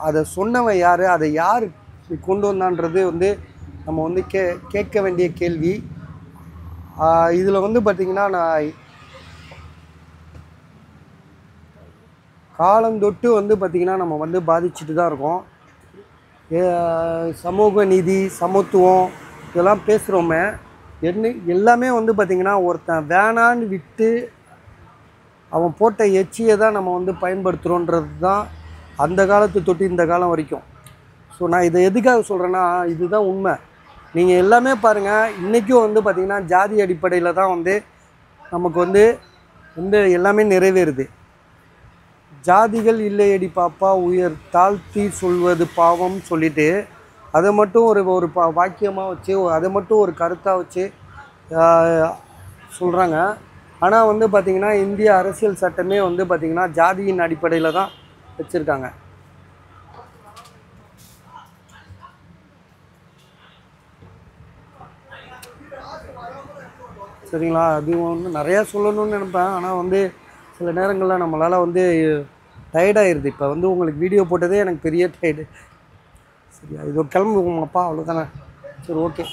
அதை சொன்னவன் யார், அதை யார் கொண்டு வந்தான்றது வந்து நம்ம வந்து கேட்க வேண்டிய கேள்வி. இதில் வந்து பார்த்திங்கன்னா நான் காலந்தொட்டு வந்து பார்த்திங்கன்னா நம்ம வந்து பாதிச்சுட்டு தான் இருக்கோம். சமூக நீதி, சமத்துவம் இதெல்லாம் பேசுகிறோமே, எல்லாமே வந்து பார்த்திங்கன்னா ஒருத்தன் வேணான்னு விட்டு அவன் போட்ட எச்சியை தான் நம்ம வந்து பயன்படுத்துகிறோன்றது தான் அந்த காலத்து தொட்டு இந்த காலம் வரைக்கும். ஸோ நான் இதை எதுக்காக சொல்கிறேன்னா, இதுதான் உண்மை. நீங்கள் எல்லாமே பாருங்கள், இன்றைக்கும் வந்து பார்த்திங்கன்னா ஜாதி அடிப்படையில் தான் வந்து நமக்கு வந்து எல்லாமே நிறைவேறுது. ஜாதிகள் இல்லையடி பாப்பா உயர் தாழ்த்தி சொல்வது பாவம் சொல்லிவிட்டு அதை மட்டும் ஒரு வாக்கியமாக வச்சு, அதை மட்டும் ஒரு கருத்தாக வச்சு சொல்கிறாங்க. ஆனால் வந்து பார்த்திங்கன்னா இந்திய அரசியல் சட்டமே வந்து பார்த்திங்கன்னா ஜாதியின் அடிப்படையில் தான் வச்சுருக்காங்க. சரிங்களா? அது வந்து நிறையா சொல்லணும்னு நினைப்பேன். ஆனால் வந்து சில நேரங்களில் நம்மளால் வந்து டயர்டாகிடுது. இப்போ வந்து உங்களுக்கு வீடியோ போட்டதே எனக்கு பெரிய டயர்டு. சரியா? இது ஒரு கிளம்புவோமாப்பா, அவ்வளோதானே? சரி, ஓகே.